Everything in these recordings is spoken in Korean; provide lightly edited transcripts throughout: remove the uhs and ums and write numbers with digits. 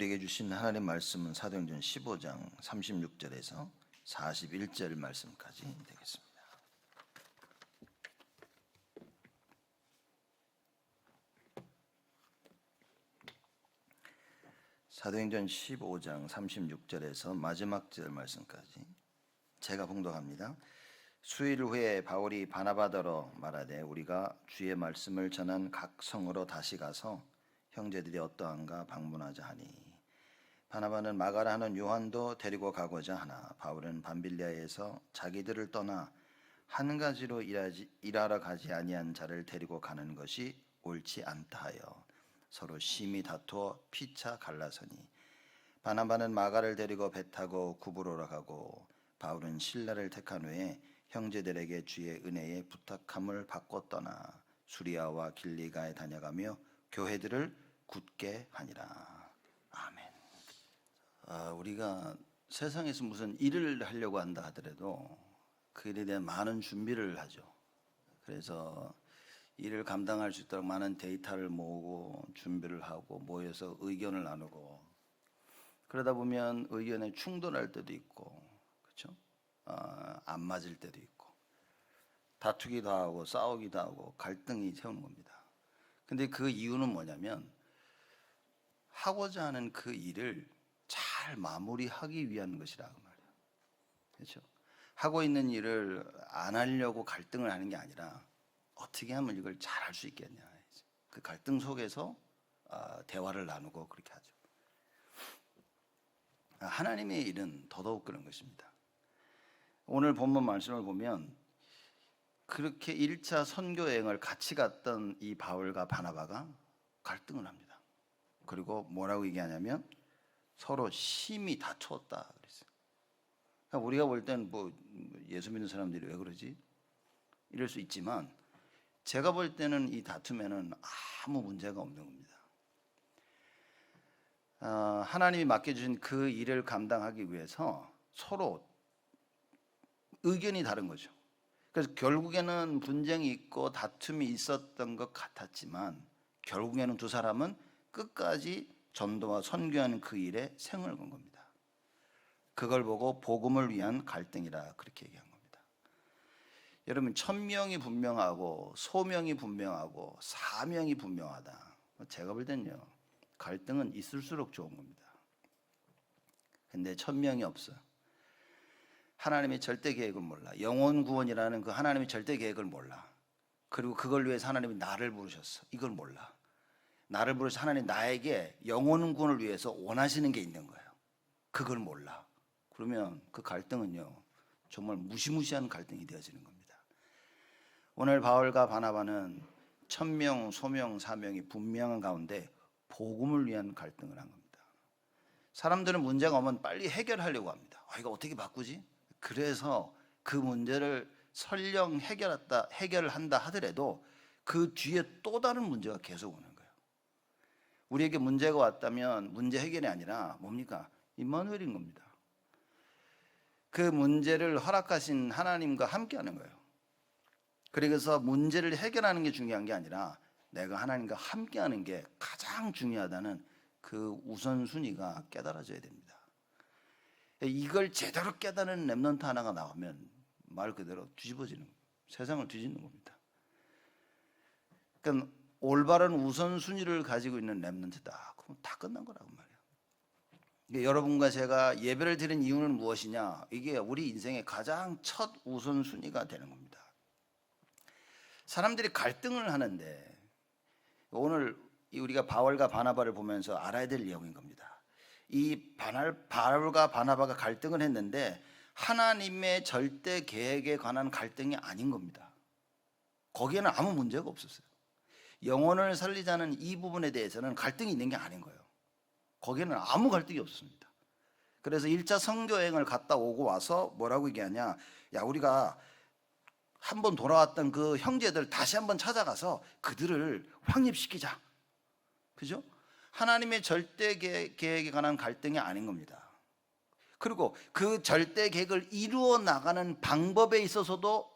우리에게 주신 하나님 말씀은 사도행전 15장 36절에서 41절 말씀까지 되겠습니다. 사도행전 15장 36절에서 마지막 절 말씀까지 제가 봉독합니다. 수일 후에 바울이 바나바더러 말하되 우리가 주의 말씀을 전한 각 성으로 다시 가서 형제들이 어떠한가 방문하자 하니 바나바는 마가라 하는 요한도 데리고 가고자 하나 바울은 밤빌리아에서 자기들을 떠나 한 가지로 일하러 가지 아니한 자를 데리고 가는 것이 옳지 않다 하여 서로 심히 다투어 피차 갈라서니 바나바는 마가를 데리고 배 타고 구브로로 가고 바울은 실라를 택한 후에 형제들에게 주의 은혜에 부탁함을 받고 떠나 수리아와 길리가에 다녀가며 교회들을 굳게 하니라. 아멘. 우리가 세상에서 무슨 일을 하려고 한다 하더라도 그 일에 대한 많은 준비를 하죠. 그래서 일을 감당할 수 있도록 많은 데이터를 모으고 준비를 하고 모여서 의견을 나누고 그러다 보면 의견에 충돌할 때도 있고 그렇죠? 안 맞을 때도 있고 다투기도 하고 싸우기도 하고 갈등이 세우는 겁니다. 근데 그 이유는 뭐냐면 하고자 하는 그 일을 잘 마무리하기 위한 것이라고 말이에요. 그렇죠? 하고 있는 일을 안 하려고 갈등을 하는 게 아니라 어떻게 하면 이걸 잘 할 수 있겠냐. 그 갈등 속에서 대화를 나누고 그렇게 하죠. 하나님의 일은 더더욱 그런 것입니다. 오늘 본문 말씀을 보면 그렇게 1차 선교 여행을 같이 갔던 이 바울과 바나바가 갈등을 합니다. 그리고 뭐라고 얘기하냐면 서로 심히 다투었다 그랬어요. 그러니까 우리가 볼 때는 뭐 예수 믿는 사람들이 왜 그러지? 이럴 수 있지만 제가 볼 때는 이 다툼에는 아무 문제가 없는 겁니다. 하나님이 맡겨주신 그 일을 감당하기 위해서 서로 의견이 다른 거죠. 그래서 결국에는 분쟁이 있고 다툼이 있었던 것 같았지만 결국에는 두 사람은 끝까지 전도와 선교하는 그 일에 생을 건 겁니다. 그걸 보고 복음을 위한 갈등이라 그렇게 얘기한 겁니다. 여러분, 천명이 분명하고 소명이 분명하고 사명이 분명하다. 제가 볼 때는요, 갈등은 있을수록 좋은 겁니다. 근데 천명이 없어요. 하나님의 절대 계획을 몰라. 영혼 구원이라는 그 하나님의 절대 계획을 몰라. 그리고 그걸 위해서 하나님이 나를 부르셨어. 이걸 몰라. 나를 부르셔서 하나님 나에게 영혼 구원을 위해서 원하시는 게 있는 거예요. 그걸 몰라. 그러면 그 갈등은요, 정말 무시무시한 갈등이 되어지는 겁니다. 오늘 바울과 바나바는 천명, 소명, 사명이 분명한 가운데 복음을 위한 갈등을 한 겁니다. 사람들은 문제가 오면 빨리 해결하려고 합니다. 이거 어떻게 바꾸지? 그래서 그 문제를 설령 해결을 한다 하더라도 그 뒤에 또 다른 문제가 계속 오는 거예요. 우리에게 문제가 왔다면 문제 해결이 아니라 뭡니까? 임마누엘인 겁니다. 그 문제를 허락하신 하나님과 함께 하는 거예요. 그래서 문제를 해결하는 게 중요한 게 아니라 내가 하나님과 함께 하는 게 가장 중요하다는 그 우선순위가 깨달아져야 됩니다. 이걸 제대로 깨달은 렘넌트 하나가 나오면 말 그대로 뒤집어지는 거예요. 세상을 뒤집는 겁니다. 그러니까 올바른 우선순위를 가지고 있는 렘넌트다. 그럼 다 끝난 거라고 말이에요. 그러니까 여러분과 제가 예배를 드린 이유는 무엇이냐? 이게 우리 인생의 가장 첫 우선순위가 되는 겁니다. 사람들이 갈등을 하는데 오늘 우리가 바울과 바나바를 보면서 알아야 될 내용인 겁니다. 이 바울과 바나바가 갈등을 했는데 하나님의 절대 계획에 관한 갈등이 아닌 겁니다. 거기에는 아무 문제가 없었어요. 영혼을 살리자는 이 부분에 대해서는 갈등이 있는 게 아닌 거예요. 거기에는 아무 갈등이 없습니다. 그래서 1차 선교여행을 갔다 오고 와서 뭐라고 얘기하냐? 야, 우리가 한번 돌아왔던 그 형제들 다시 한번 찾아가서 그들을 확립시키자. 그죠? 하나님의 절대 계획에 관한 갈등이 아닌 겁니다. 그리고 그 절대 계획을 이루어 나가는 방법에 있어서도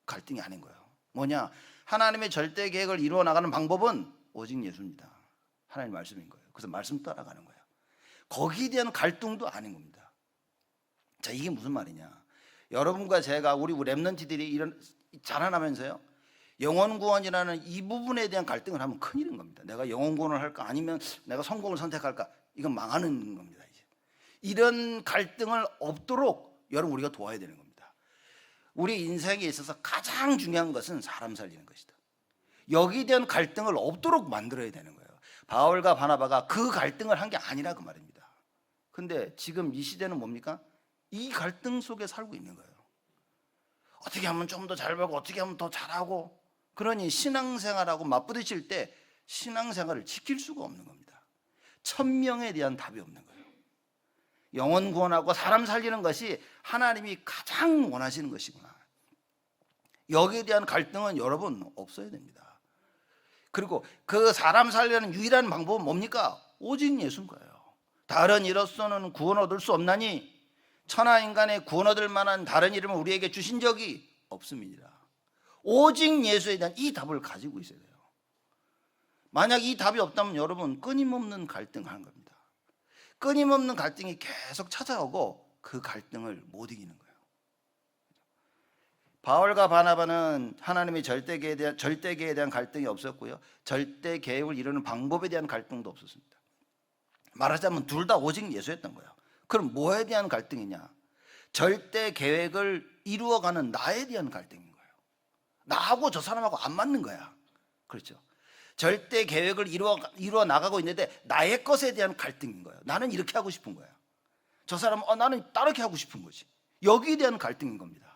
갈등이 아닌 거예요. 뭐냐? 하나님의 절대 계획을 이루어 나가는 방법은 오직 예수입니다. 하나님 말씀인 거예요. 그래서 말씀 따라가는 거예요. 거기에 대한 갈등도 아닌 겁니다. 자, 이게 무슨 말이냐? 여러분과 제가 우리 랩런트들이 이런 자라나면서요, 영혼 구원이라는 이 부분에 대한 갈등을 하면 큰일인 겁니다. 내가 영혼 구원을 할까 아니면 내가 성공을 선택할까? 이건 망하는 겁니다. 이제 이런 갈등을 없도록 여러분 우리가 도와야 되는 겁니다. 우리 인생에 있어서 가장 중요한 것은 사람 살리는 것이다. 여기에 대한 갈등을 없도록 만들어야 되는 거예요. 바울과 바나바가 그 갈등을 한 게 아니라 그 말입니다. 근데 지금 이 시대는 뭡니까? 이 갈등 속에 살고 있는 거예요. 어떻게 하면 좀 더 잘 벌고 어떻게 하면 더 잘하고, 그러니 신앙생활하고 맞부딪힐 때 신앙생활을 지킬 수가 없는 겁니다. 천명에 대한 답이 없는 거예요. 영혼 구원하고 사람 살리는 것이 하나님이 가장 원하시는 것이구나. 여기에 대한 갈등은 여러분 없어야 됩니다. 그리고 그 사람 살리는 유일한 방법은 뭡니까? 오직 예수인 거예요. 다른 이로서는 구원 얻을 수 없나니 천하 인간의 구원 얻을 만한 다른 이름을 우리에게 주신 적이 없습니다. 오직 예수에 대한 이 답을 가지고 있어야 돼요. 만약 이 답이 없다면 여러분 끊임없는 갈등하는 겁니다. 끊임없는 갈등이 계속 찾아오고 그 갈등을 못 이기는 거예요. 바울과 바나바는 하나님의 절대계에 대한 갈등이 없었고요, 절대 계획을 이루는 방법에 대한 갈등도 없었습니다. 말하자면 둘 다 오직 예수였던 거예요. 그럼 뭐에 대한 갈등이냐? 절대 계획을 이루어가는 나에 대한 갈등인 거예요. 나하고 저 사람하고 안 맞는 거야. 그렇죠? 절대 계획을 이루어 나가고 있는데 나의 것에 대한 갈등인 거예요. 나는 이렇게 하고 싶은 거야. 저 사람은 나는 다르게 하고 싶은 거지. 여기에 대한 갈등인 겁니다.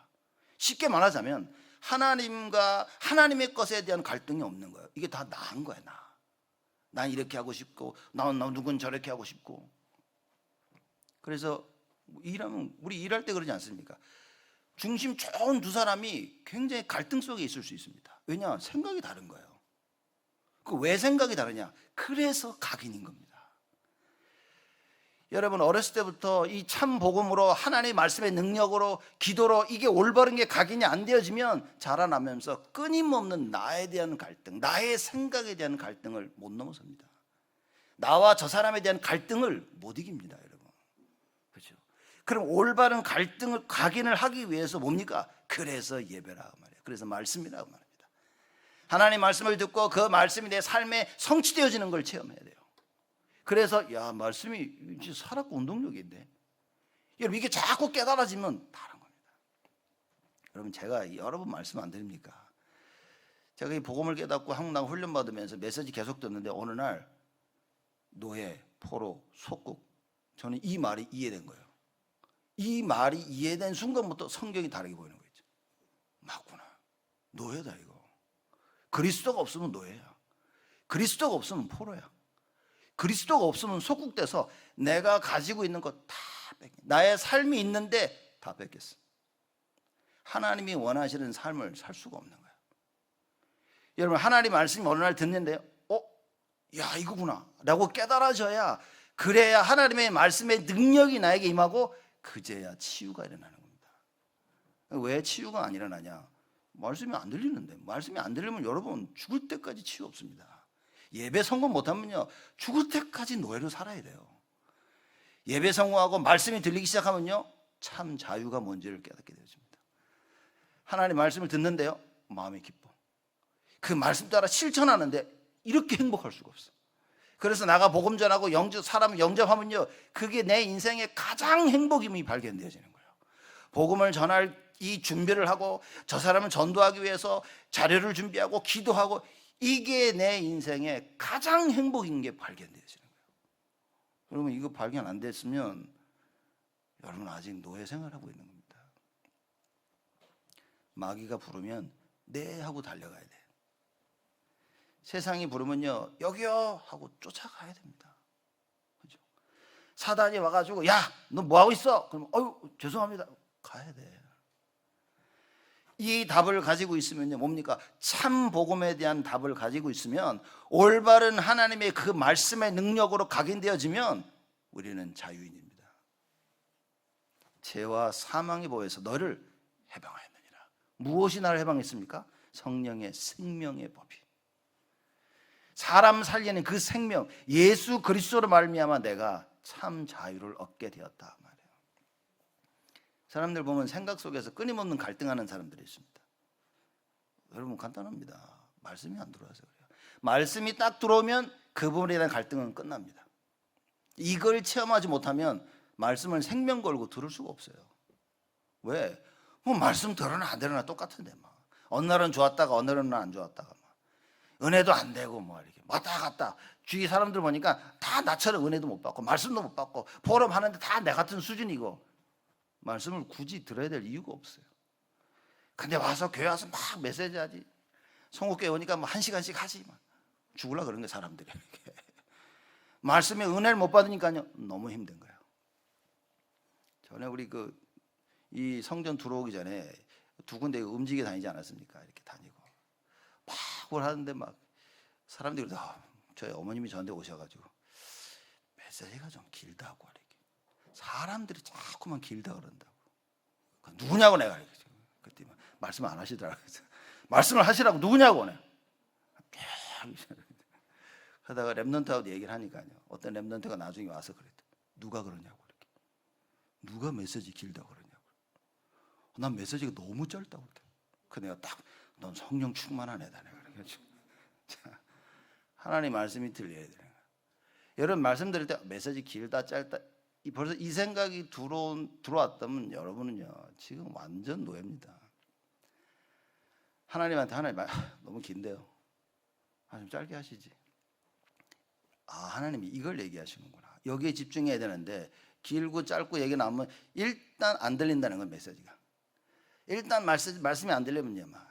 쉽게 말하자면 하나님과 하나님의 것에 대한 갈등이 없는 거예요. 이게 다 나인 거야. 난 이렇게 하고 싶고 누군 저렇게 하고 싶고. 그래서 일하면 우리 일할 때 그러지 않습니까? 중심 좋은 두 사람이 굉장히 갈등 속에 있을 수 있습니다. 왜냐? 생각이 다른 거예요. 그 왜 생각이 다르냐? 그래서 각인인 겁니다. 여러분 어렸을 때부터 이 참 복음으로 하나님의 말씀의 능력으로 기도로 이게 올바른 게 각인이 안 되어지면 자라나면서 끊임없는 나에 대한 갈등, 나의 생각에 대한 갈등을 못 넘어섭니다. 나와 저 사람에 대한 갈등을 못 이깁니다, 여러분. 그렇죠? 그럼 올바른 갈등을 각인을 하기 위해서 뭡니까? 그래서 예배라고 말해요. 그래서 말씀이라고 말합니다. 하나님 말씀을 듣고 그 말씀이 내 삶에 성취되어지는 걸 체험해야 돼요. 그래서 야, 말씀이 살았고 운동력인데, 여러분 이게 자꾸 깨달아지면 다른 겁니다. 여러분 제가 여러 번 말씀 안 드립니까? 제가 이 복음을 깨닫고 한국 나가 훈련 받으면서 메시지 계속 듣는데 어느 날 노예, 포로, 속국, 저는 이 말이 이해된 거예요. 이 말이 이해된 순간부터 성경이 다르게 보이는 거죠. 맞구나, 노예다 이거. 그리스도가 없으면 노예야. 그리스도가 없으면 포로야. 그리스도가 없으면 속국돼서 내가 가지고 있는 것 다 뺏겨. 나의 삶이 있는데 다 뺏겼어. 하나님이 원하시는 삶을 살 수가 없는 거예요. 여러분 하나님 말씀이 어느 날 듣는데요, 야 이거구나 라고 깨달아져야, 그래야 하나님의 말씀의 능력이 나에게 임하고 그제야 치유가 일어나는 겁니다. 왜 치유가 안 일어나냐? 말씀이 안 들리는데. 말씀이 안 들리면 여러분 죽을 때까지 치유 없습니다. 예배 성공 못하면요 죽을 때까지 노예로 살아야 돼요. 예배 성공하고 말씀이 들리기 시작하면요 참 자유가 뭔지를 깨닫게 되어집니다. 하나님 말씀을 듣는데요 마음이 기뻐. 그 말씀 따라 실천하는데 이렇게 행복할 수가 없어. 그래서 나가 복음 전하고 사람을 영접하면요 그게 내 인생의 가장 행복임이 발견되어지는 거예요. 복음을 전할 이 준비를 하고 저 사람을 전도하기 위해서 자료를 준비하고 기도하고, 이게 내 인생의 가장 행복인 게 발견되어지는 거예요. 여러분 이거 발견 안 됐으면 여러분 아직 노예 생활하고 있는 겁니다. 마귀가 부르면 네 하고 달려가야 돼. 세상이 부르면요 여기요 하고 쫓아가야 됩니다. 그렇죠? 사단이 와가지고 야 너 뭐하고 있어? 그러면 죄송합니다 가야 돼. 이 답을 가지고 있으면요 뭡니까? 참 복음에 대한 답을 가지고 있으면, 올바른 하나님의 그 말씀의 능력으로 각인되어지면 우리는 자유인입니다. 죄와 사망의 보에서 너를 해방하였느니라. 무엇이 나를 해방했습니까? 성령의 생명의 법이. 사람 살리는 그 생명, 예수 그리스도로 말미암아 내가 참 자유를 얻게 되었다 말이에요. 사람들 보면 생각 속에서 끊임없는 갈등하는 사람들이 있습니다. 여러분 간단합니다. 말씀이 안 들어와서 그래요. 말씀이 딱 들어오면 그 부분에 대한 갈등은 끝납니다. 이걸 체험하지 못하면 말씀을 생명 걸고 들을 수가 없어요. 왜? 뭐 말씀 들으나 안 들으나 똑같은데 막 어느 날은 좋았다가 어느 날은 안 좋았다가 막 은혜도 안 되고 뭐 이렇게 왔다 갔다. 주위 사람들 보니까 다 나처럼 은혜도 못 받고 말씀도 못 받고 포럼 하는데 다 내 같은 수준이고 말씀을 굳이 들어야 될 이유가 없어요. 근데 와서 교회 와서 막 메시지 하지. 성국교회 오니까 뭐 1시간씩 하지 막 죽으려 그런 게 사람들이. 말씀에 은혜를 못 받으니까요 너무 힘든 거예요. 전에 우리 이 성전 들어오기 전에 두 군데 움직여 다니지 않았습니까? 이렇게 다니고 막 뭘 하는데 막 사람들이 저희 어머님이 저한테 오셔가지고 메시지가 좀 길다고 이렇게 사람들이 자꾸만 길다 그런다고. 누구냐고 내가 이렇게 그때 말씀 안 하시더라고요. 말씀을 하시라고 누구냐고 내가 하다가 랩넌트하고 얘기를 하니까요. 어떤 랩넌트가 나중에 와서 그랬대. 누가 그러냐고 이렇게. 누가 메시지 길다고 그러냐고. 난 메시지가 너무 짧다고 그래. 그 내가 딱 넌 성령 충만한 애다 내가 그래가지고. 하나님 말씀이 들려야 되는 거야. 여러분 말씀 들을 때 메시지 길다 짧다 벌써 이 생각이 들어왔다면 여러분은요 지금 완전 노예입니다. 하나님한테 하나님 너무 긴데요. 좀 짧게 하시지. 하나님이 이걸 얘기하시는구나. 여기에 집중해야 되는데 길고 짧고 얘기 나오면 일단 안 들린다는 건 메시지가. 일단 말씀이 안 들리면요.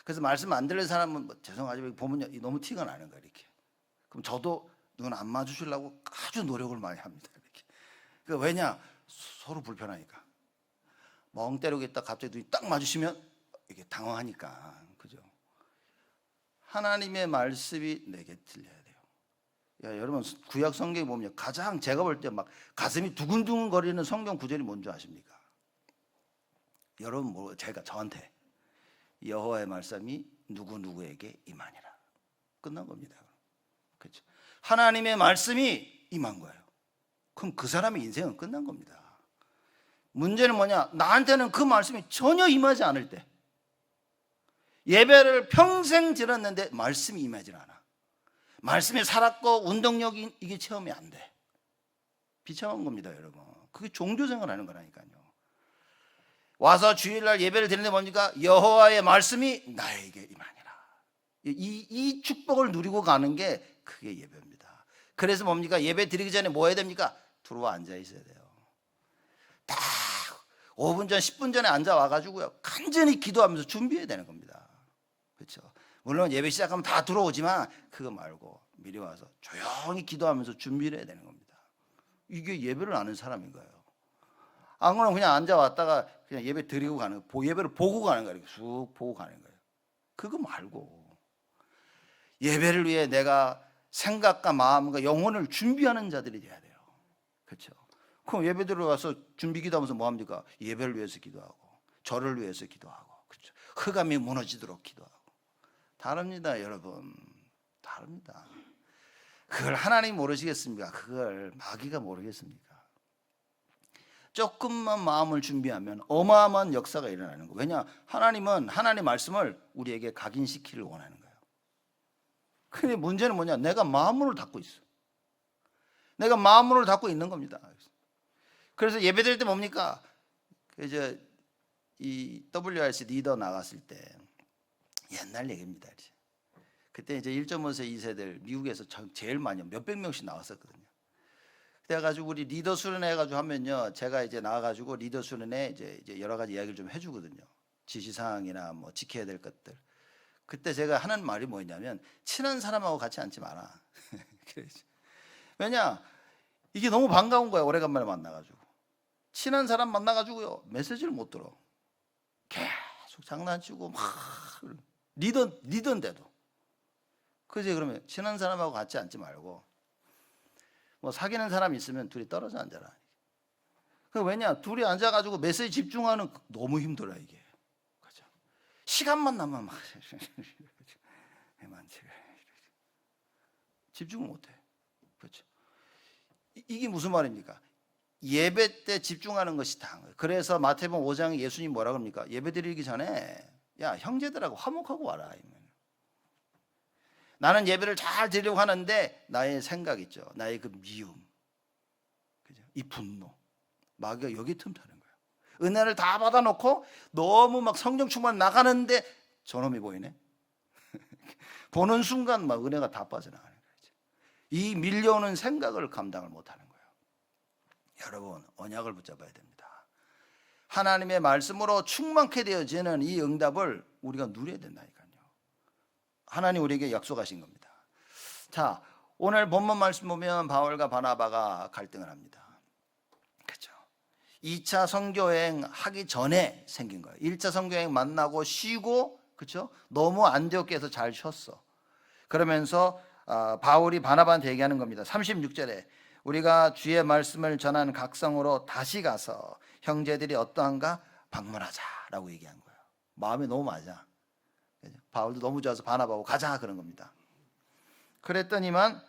그래서 말씀 안 들리는 사람은 죄송하지만 보면요 너무 티가 나는 거예요. 이렇게. 그럼 저도 눈 안 마주치려고 아주 노력을 많이 합니다. 이렇게. 그러니까 왜냐 서로 불편하니까. 멍 때리고 있다 갑자기 눈이 딱 마주치면 이게 당황하니까 그죠. 하나님의 말씀이 내게 들려야 돼요. 여러분 구약 성경에 보면 가장 제가 볼 때 막 가슴이 두근두근 거리는 성경 구절이 뭔지 아십니까? 여러분 제가 저한테 여호와의 말씀이 누구에게 임하니라 끝난 겁니다. 그렇죠? 하나님의 말씀이 임한 거예요. 그럼 그 사람의 인생은 끝난 겁니다. 문제는 뭐냐? 나한테는 그 말씀이 전혀 임하지 않을 때 예배를 평생 드렸는데 말씀이 임하지 않아. 말씀에 살았고 운동력이 이게 체험이 안 돼. 비참한 겁니다, 여러분. 그게 종교생활 하는 거라니까요. 와서 주일날 예배를 드리는데 뭡니까? 여호와의 말씀이 나에게 임하니라. 이 축복을 누리고 가는 게 그게 예배입니다. 그래서 뭡니까? 예배 드리기 전에 뭐 해야 됩니까? 들어와 앉아 있어야 돼요. 딱 5분 전, 10분 전에 앉아 와가지고요. 간절히 기도하면서 준비해야 되는 겁니다. 그렇죠? 물론 예배 시작하면 다 들어오지만 그거 말고 미리 와서 조용히 기도하면서 준비를 해야 되는 겁니다. 이게 예배를 아는 사람인 거예요. 안 그러면 그냥 앉아왔다가 그냥 예배 드리고 가는 거예요. 예배를 보고 가는 거예요. 쑥 보고 가는 거예요. 그거 말고 예배를 위해 내가 생각과 마음과 영혼을 준비하는 자들이 돼야 돼요. 그렇죠? 그럼 예배 들어가서 준비 기도하면서 뭐 합니까? 예배를 위해서 기도하고 저를 위해서 기도하고 그렇죠? 흑암이 무너지도록 기도하고 다릅니다, 여러분. 다릅니다. 그걸 하나님 모르시겠습니까? 그걸 마귀가 모르겠습니까? 조금만 마음을 준비하면 어마어마한 역사가 일어나는 거예요. 왜냐? 하나님은 하나님의 말씀을 우리에게 각인시키기를 원하는 거예요. 근데 문제는 뭐냐? 내가 마음문을 닫고 있어. 내가 마음문을 닫고 있는 겁니다. 그래서 예배드릴 때 뭡니까? 이제 이 WRC 리더 나갔을 때 옛날 얘기입니다. 그때 이제 1.5세 2세들 미국에서 제일 많이 몇백 명씩 나왔었거든요. 그래가지고 우리 리더 수련회 해가지고 하면요, 제가 이제 나와가지고 리더 수련회 이제 여러 가지 이야기를 좀 해주거든요. 지시사항이나 뭐 지켜야 될 것들. 그때 제가 하는 말이 뭐냐면 친한 사람하고 같이 앉지 마라. 왜냐? 이게 너무 반가운 거야. 오래간만에 만나가지고 친한 사람 만나가지고요 메시지를 못 들어. 계속 장난치고 막 리더인데도. 그지? 그러면 친한 사람하고 같이 앉지 말고 뭐 사귀는 사람 있으면 둘이 떨어져 앉아라. 그 왜냐? 둘이 앉아가지고 메시지 집중하는 너무 힘들어 이게. 그죠? 시간만 나면 막 집중을 못해. 그렇죠? 이게 무슨 말입니까? 예배 때 집중하는 것이 다한 거예요. 그래서 마태복음 5장에 예수님 뭐라 그럽니까? 예배 드리기 전에 야 형제들하고 화목하고 와라. 나는 예배를 잘 드리려고 하는데 나의 생각 있죠. 나의 그 미움, 그죠? 이 분노, 마귀가 여기 틈타는 거예요. 은혜를 다 받아놓고 너무 막 성령 충만 나가는데 저놈이 보이네. 보는 순간 막 은혜가 다 빠져나가는 거죠. 이 밀려오는 생각을 감당을 못하는 거예요. 여러분, 언약을 붙잡아야 됩니다. 하나님의 말씀으로 충만케 되어지는 이 응답을 우리가 누려야 된다니까요. 하나님 우리에게 약속하신 겁니다. 자, 오늘 본문 말씀 보면 바울과 바나바가 갈등을 합니다. 그렇죠? 2차 선교여행 하기 전에 생긴 거예요. 1차 선교여행 만나고 쉬고, 그렇죠? 너무 안디옥에서 잘 쉬었어. 그러면서 바울이 바나바한테 얘기하는 겁니다. 36절에 우리가 주의 말씀을 전한 각성으로 다시 가서 형제들이 어떠한가 방문하자라고 얘기한 거예요. 마음이 너무 맞아. 바울도 너무 좋아서 바나바하고 가자 그런 겁니다. 그랬더니만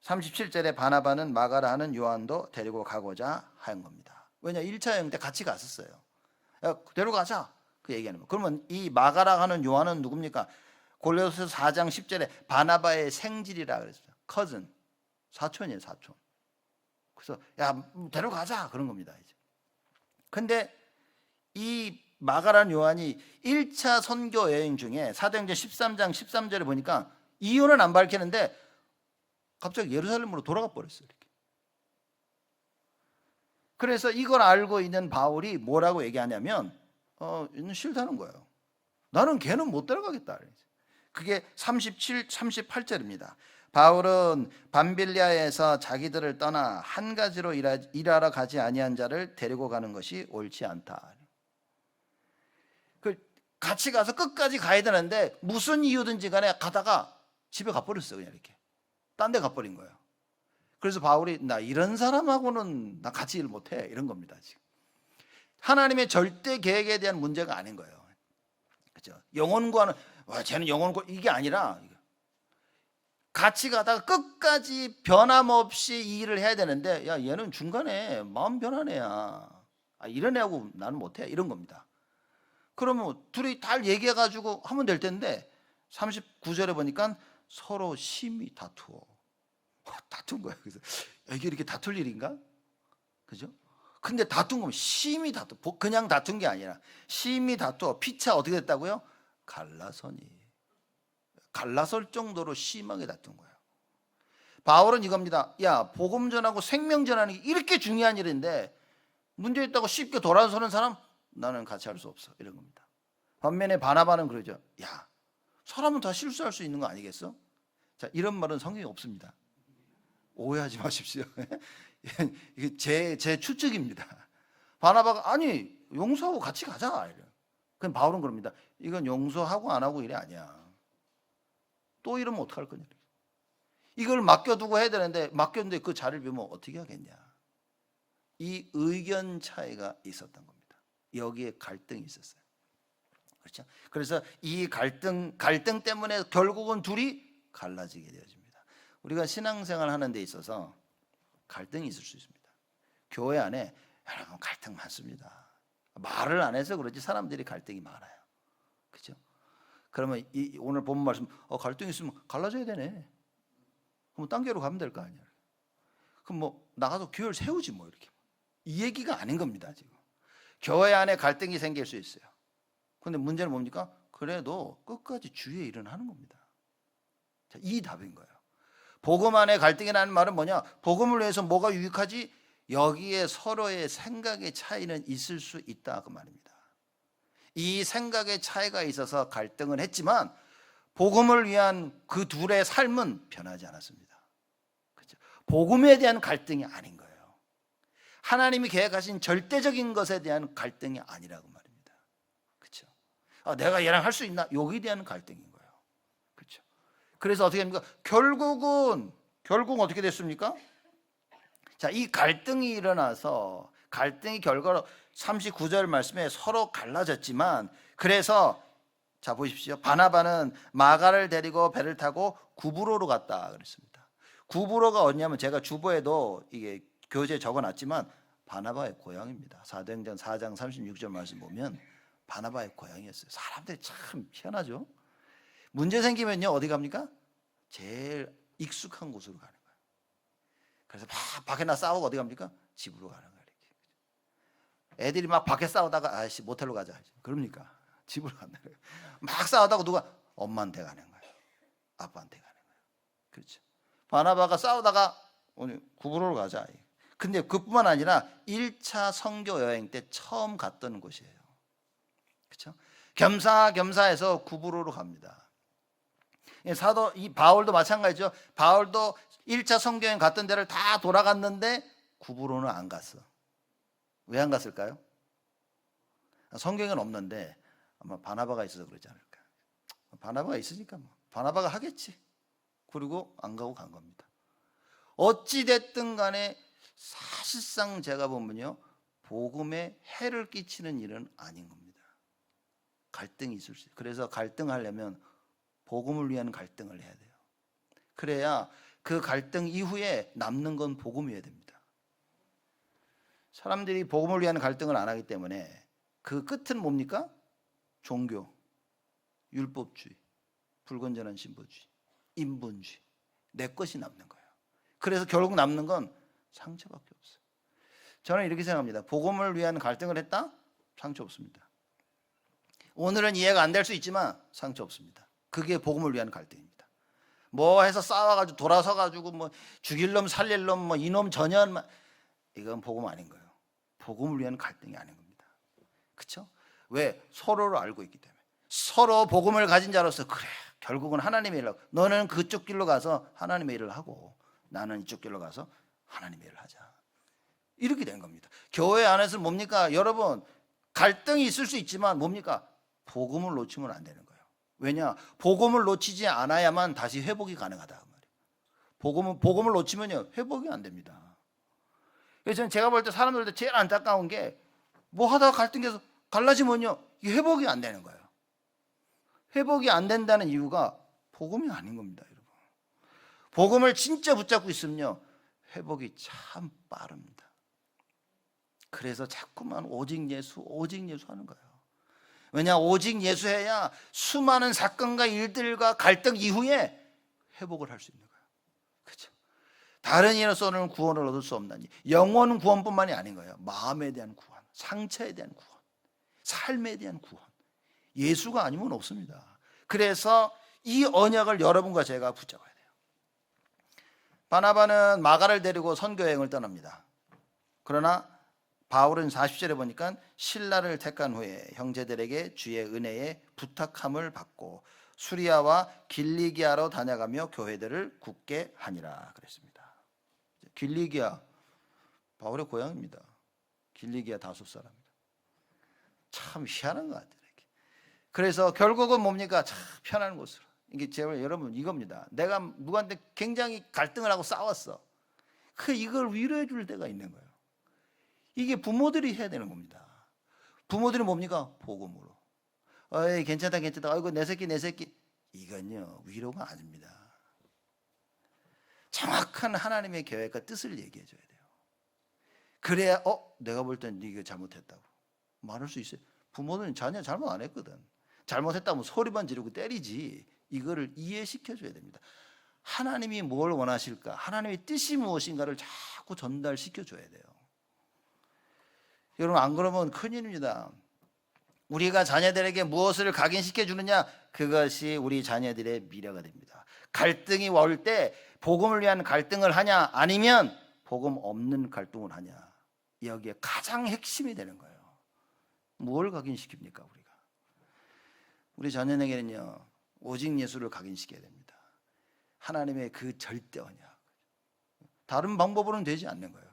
37절에 바나바는 마가라 하는 요한도 데리고 가고자 한 겁니다. 왜냐 1차 여행 때 같이 갔었어요. 야, 데려가자 그 얘기하는 거예요. 그러면 이 마가라 하는 요한은 누굽니까? 골로새 4장 10절에 바나바의 생질이라 그랬어요. 커즌, 사촌이에요, 사촌. 그래서 야 데려가자 그런 겁니다. 이제. 근데 이 마가라는 요한이 1차 선교 여행 중에 사도행전 13장 13절에 보니까 이유는 안 밝히는데 갑자기 예루살렘으로 돌아가 버렸어요. 이렇게. 그래서 이걸 알고 있는 바울이 뭐라고 얘기하냐면 이는 싫다는 거예요. 나는 걔는 못 데려가겠다. 그게 37, 38절입니다. 바울은 밤빌리아에서 자기들을 떠나 한 가지로 일하러 가지 아니한 자를 데리고 가는 것이 옳지 않다. 같이 가서 끝까지 가야 되는데 무슨 이유든지 간에 가다가 집에 가버렸어요. 그냥 이렇게 딴 데 가버린 거예요. 그래서 바울이 나 이런 사람하고는 나 같이 일 못해 이런 겁니다. 지금 하나님의 절대 계획에 대한 문제가 아닌 거예요. 그렇죠? 영혼과는 쟤는 영혼과 이게 아니라 같이 가다가 끝까지 변함없이 이 일을 해야 되는데 야 얘는 중간에 마음 변한 애야. 이런 애하고 나는 못해 이런 겁니다. 그러면 둘이 다 얘기해가지고 하면 될 텐데 39절에 보니까 서로 심히 다투어. 다툰 거야. 그래서 이게 이렇게 다툴 일인가? 그죠? 근데 다툰 거면 심히 다투. 그냥 다툰 게 아니라 심히 다투어. 피차 어떻게 됐다고요? 갈라서니. 갈라설 정도로 심하게 다툰 거예요. 바울은 이겁니다. 야 복음 전하고 생명 전하는 게 이렇게 중요한 일인데 문제 있다고 쉽게 돌아서는 사람 나는 같이 할 수 없어 이런 겁니다. 반면에 바나바는 그러죠. 야 사람은 다 실수할 수 있는 거 아니겠어? 자 이런 말은 성경에 없습니다. 오해하지 마십시오. 이게 제 추측입니다. 바나바가 아니 용서하고 같이 가자. 그럼 바울은 그럽니다. 이건 용서하고 안 하고 일이 아니야. 또 이러면 어떡할 거냐. 이걸 맡겨두고 해야 되는데 맡겼는데 그 자리를 비우면 어떻게 하겠냐. 이 의견 차이가 있었던 겁니다. 여기에 갈등이 있었어요. 그렇죠? 그래서 이 갈등 때문에 결국은 둘이 갈라지게 되어집니다. 우리가 신앙생활 하는 데 있어서 갈등이 있을 수 있습니다. 교회 안에 여러분 갈등 많습니다. 말을 안 해서 그렇지 사람들이 갈등이 많아요. 그렇죠? 그러면 오늘 본 말씀 갈등 있으면 갈라져야 되네. 그럼 딴 교회로 가면 될 거 아니야. 그럼 뭐 나가서 교회를 세우지 뭐 이렇게. 이 얘기가 아닌 겁니다. 지금 교회 안에 갈등이 생길 수 있어요. 그런데 문제는 뭡니까? 그래도 끝까지 주의 일은 하는 겁니다. 자, 이 답인 거예요. 복음 안에 갈등이라는 말은 뭐냐? 복음을 위해서 뭐가 유익하지? 여기에 서로의 생각의 차이는 있을 수 있다 그 말입니다. 이 생각의 차이가 있어서 갈등을 했지만 복음을 위한 그 둘의 삶은 변하지 않았습니다. 그렇죠? 복음에 대한 갈등이 아닌 거예요. 하나님이 계획하신 절대적인 것에 대한 갈등이 아니라고 말입니다. 그렇죠? 내가 얘랑 할 수 있나? 여기에 대한 갈등인 거예요. 그렇죠? 그래서 어떻게 됩니까? 결국은 어떻게 됐습니까? 자, 이 갈등이 일어나서 갈등이 결과로 39절 말씀에 서로 갈라졌지만 그래서 자 보십시오. 바나바는 마가를 데리고 배를 타고 구브로로 갔다 그랬습니다. 구브로가 어디냐면 제가 주보에도 이게 교재에 적어놨지만 바나바의 고향입니다. 사도행전 4장 36절 말씀 보면 바나바의 고향이었어요. 사람들이 참 희한하죠. 문제 생기면요 어디 갑니까? 제일 익숙한 곳으로 가는 거예요. 그래서 막 밖에 싸우고 어디 갑니까? 집으로 가는 거예요. 이렇게. 애들이 막 밖에 싸우다가 아씨 모텔로 가자. 그럽니까? 집으로 간다. 막 싸우다가 누가 엄마한테 가는 거예요. 아빠한테 가는 거예요. 그렇죠. 바나바가 싸우다가 오늘 구브로로 가자. 근데 그뿐만 아니라 1차 선교 여행 때 처음 갔던 곳이에요. 그렇죠? 겸사겸사해서 구브로로 갑니다. 사도 이 바울도 마찬가지죠. 바울도 1차 선교 여행 갔던 데를 다 돌아갔는데 구브로는 안 갔어. 왜 안 갔을까요? 성경에는 없는데 아마 바나바가 있어서 그러지 않을까. 바나바가 있으니까 뭐 바나바가 하겠지. 그리고 안 가고 간 겁니다. 어찌 됐든 간에 사실상 제가 보면요 복음에 해를 끼치는 일은 아닌 겁니다. 갈등이 있을 수 있어요. 그래서 갈등하려면 복음을 위한 갈등을 해야 돼요. 그래야 그 갈등 이후에 남는 건 복음이어야 됩니다. 사람들이 복음을 위한 갈등을 안 하기 때문에 그 끝은 뭡니까? 종교, 율법주의, 불건전한 신보주의, 인본주의, 내 것이 남는 거예요. 그래서 결국 남는 건 상처밖에 없어요. 저는 이렇게 생각합니다. 복음을 위한 갈등을 했다? 상처 없습니다. 오늘은 이해가 안 될 수 있지만 상처 없습니다. 그게 복음을 위한 갈등입니다. 뭐 해서 싸워가지고 돌아서가지고 뭐 죽일 놈 살릴 놈 뭐 이놈 전현 이건 복음 아닌 거예요. 복음을 위한 갈등이 아닌 겁니다. 그렇죠? 왜? 서로를 알고 있기 때문에. 서로 복음을 가진 자로서 그래 결국은 하나님의 일을 하고 너는 그쪽 길로 가서 하나님의 일을 하고 나는 이쪽 길로 가서 하나님의 일을 하자. 이렇게 된 겁니다. 교회 안에서 뭡니까? 여러분 갈등이 있을 수 있지만 뭡니까? 복음을 놓치면 안 되는 거예요. 왜냐? 복음을 놓치지 않아야만 다시 회복이 가능하다 그 말이에요. 복음을 놓치면요 회복이 안 됩니다. 그래서 저는 제가 볼 때 사람들도 제일 안타까운 게 뭐 하다가 갈등해서 갈라지면요 이게 회복이 안 되는 거예요. 회복이 안 된다는 이유가 복음이 아닌 겁니다, 여러분. 복음을 진짜 붙잡고 있으면요 회복이 참 빠릅니다. 그래서 자꾸만 오직 예수 하는 거예요. 왜냐? 오직 예수해야 수많은 사건과 일들과 갈등 이후에 회복을 할 수 있는 거예요. 그렇죠? 다른 이로서는 구원을 얻을 수 없나니 영혼 구원뿐만이 아닌 거예요. 마음에 대한 구원, 상처에 대한 구원, 삶에 대한 구원. 예수가 아니면 없습니다. 그래서 이 언약을 여러분과 제가 붙잡아야 돼요. 바나바는 마가를 데리고 선교 여행을 떠납니다. 그러나 바울은 40절에 보니까 신라를 택한 후에 형제들에게 주의 은혜에 부탁함을 받고 수리아와 길리기아로 다녀가며 교회들을 굳게 하니라 그랬습니다. 길리기아 바울의 고향입니다. 길리기아 다소 사람입니다. 참 희한한 것 같아요. 그래서 결국은 뭡니까? 참 편한 곳으로. 이게 제가 여러분 이겁니다. 내가 누구한테 굉장히 갈등을 하고 싸웠어. 이걸 위로해 줄 때가 있는 거예요. 이게 부모들이 해야 되는 겁니다. 부모들은 뭡니까? 복음으로. 어이 괜찮다. 아이고 내 새끼. 이건요 위로가 아닙니다. 정확한 하나님의 계획과 뜻을 얘기해 줘야 돼요. 그래야 내가 볼 땐 네가 잘못했다고 말할 수 있어요. 부모는 자녀 잘못 안 했거든. 잘못했다면 소리만 지르고 때리지 이거를 이해시켜 줘야 됩니다. 하나님이 뭘 원하실까? 하나님의 뜻이 무엇인가를 자꾸 전달시켜 줘야 돼요. 여러분 안 그러면 큰일입니다. 우리가 자녀들에게 무엇을 각인시켜 주느냐 그것이 우리 자녀들의 미래가 됩니다. 갈등이 올 때 복음을 위한 갈등을 하냐 아니면 복음 없는 갈등을 하냐 여기에 가장 핵심이 되는 거예요. 뭘 각인시킵니까 우리가? 우리 자녀에게는요 오직 예수를 각인시켜야 됩니다. 하나님의 그 절대 언약. 다른 방법으로는 되지 않는 거예요.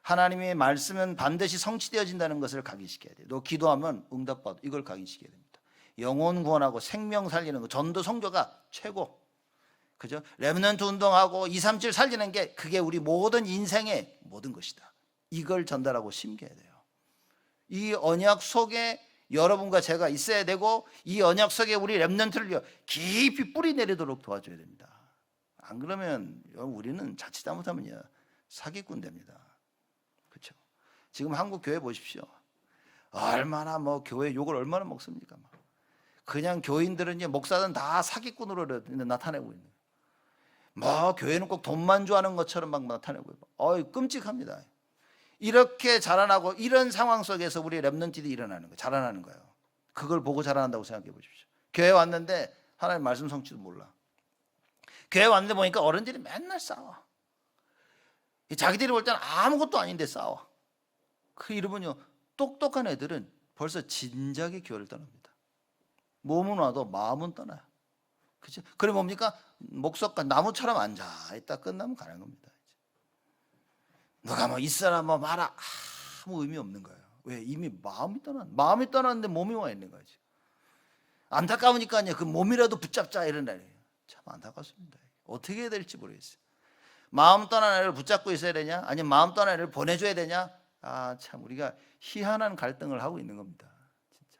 하나님의 말씀은 반드시 성취되어진다는 것을 각인시켜야 돼요. 너 기도하면 응답받아. 이걸 각인시켜야 됩니다. 영혼 구원하고 생명 살리는 거 전도 선교가 최고. 그죠? 렘넌트 운동하고 237 살리는 게 그게 우리 모든 인생의 모든 것이다. 이걸 전달하고 심겨야 돼요. 이 언약 속에 여러분과 제가 있어야 되고 이 언약 속에 우리 렘넌트를 깊이 뿌리 내리도록 도와줘야 됩니다. 안 그러면 우리는 자칫 잘못하면요 사기꾼 됩니다. 그렇죠? 지금 한국 교회 보십시오. 얼마나 뭐 교회 욕을 얼마나 먹습니까? 그냥 교인들은 목사들은 다 사기꾼으로 나타내고 있는 거예요. 뭐 교회는 꼭 돈만 좋아하는 것처럼 막 나타내고 있고, 끔찍합니다. 이렇게 자라나고 이런 상황 속에서 우리 렘넌트들이 일어나는 거예요. 자라나는 거예요. 그걸 보고 자라난다고 생각해 보십시오. 교회 왔는데 하나님 말씀 성취도 몰라. 교회 왔는데 보니까 어른들이 맨날 싸워. 자기들이 볼 때는 아무것도 아닌데 싸워. 그 이름은요, 똑똑한 애들은 벌써 진작에 교회를 떠납니다. 몸은 와도 마음은 떠나요. 그죠? 그래 뭡니까? 목석과 나무처럼 앉아 있다 끝나면 가는 겁니다. 누가 뭐 있어라 뭐 말아 아무 의미 없는 거예요. 왜? 이미 마음이 떠났는데 몸이 와 있는 거지. 안타까우니까요. 그 몸이라도 붙잡자 이런 날이에요. 참 안타깝습니다. 어떻게 해야 될지 모르겠어요. 마음 떠난 애를 붙잡고 있어야 되냐? 아니면 마음 떠난 애를 보내줘야 되냐? 참 우리가 희한한 갈등을 하고 있는 겁니다. 진짜.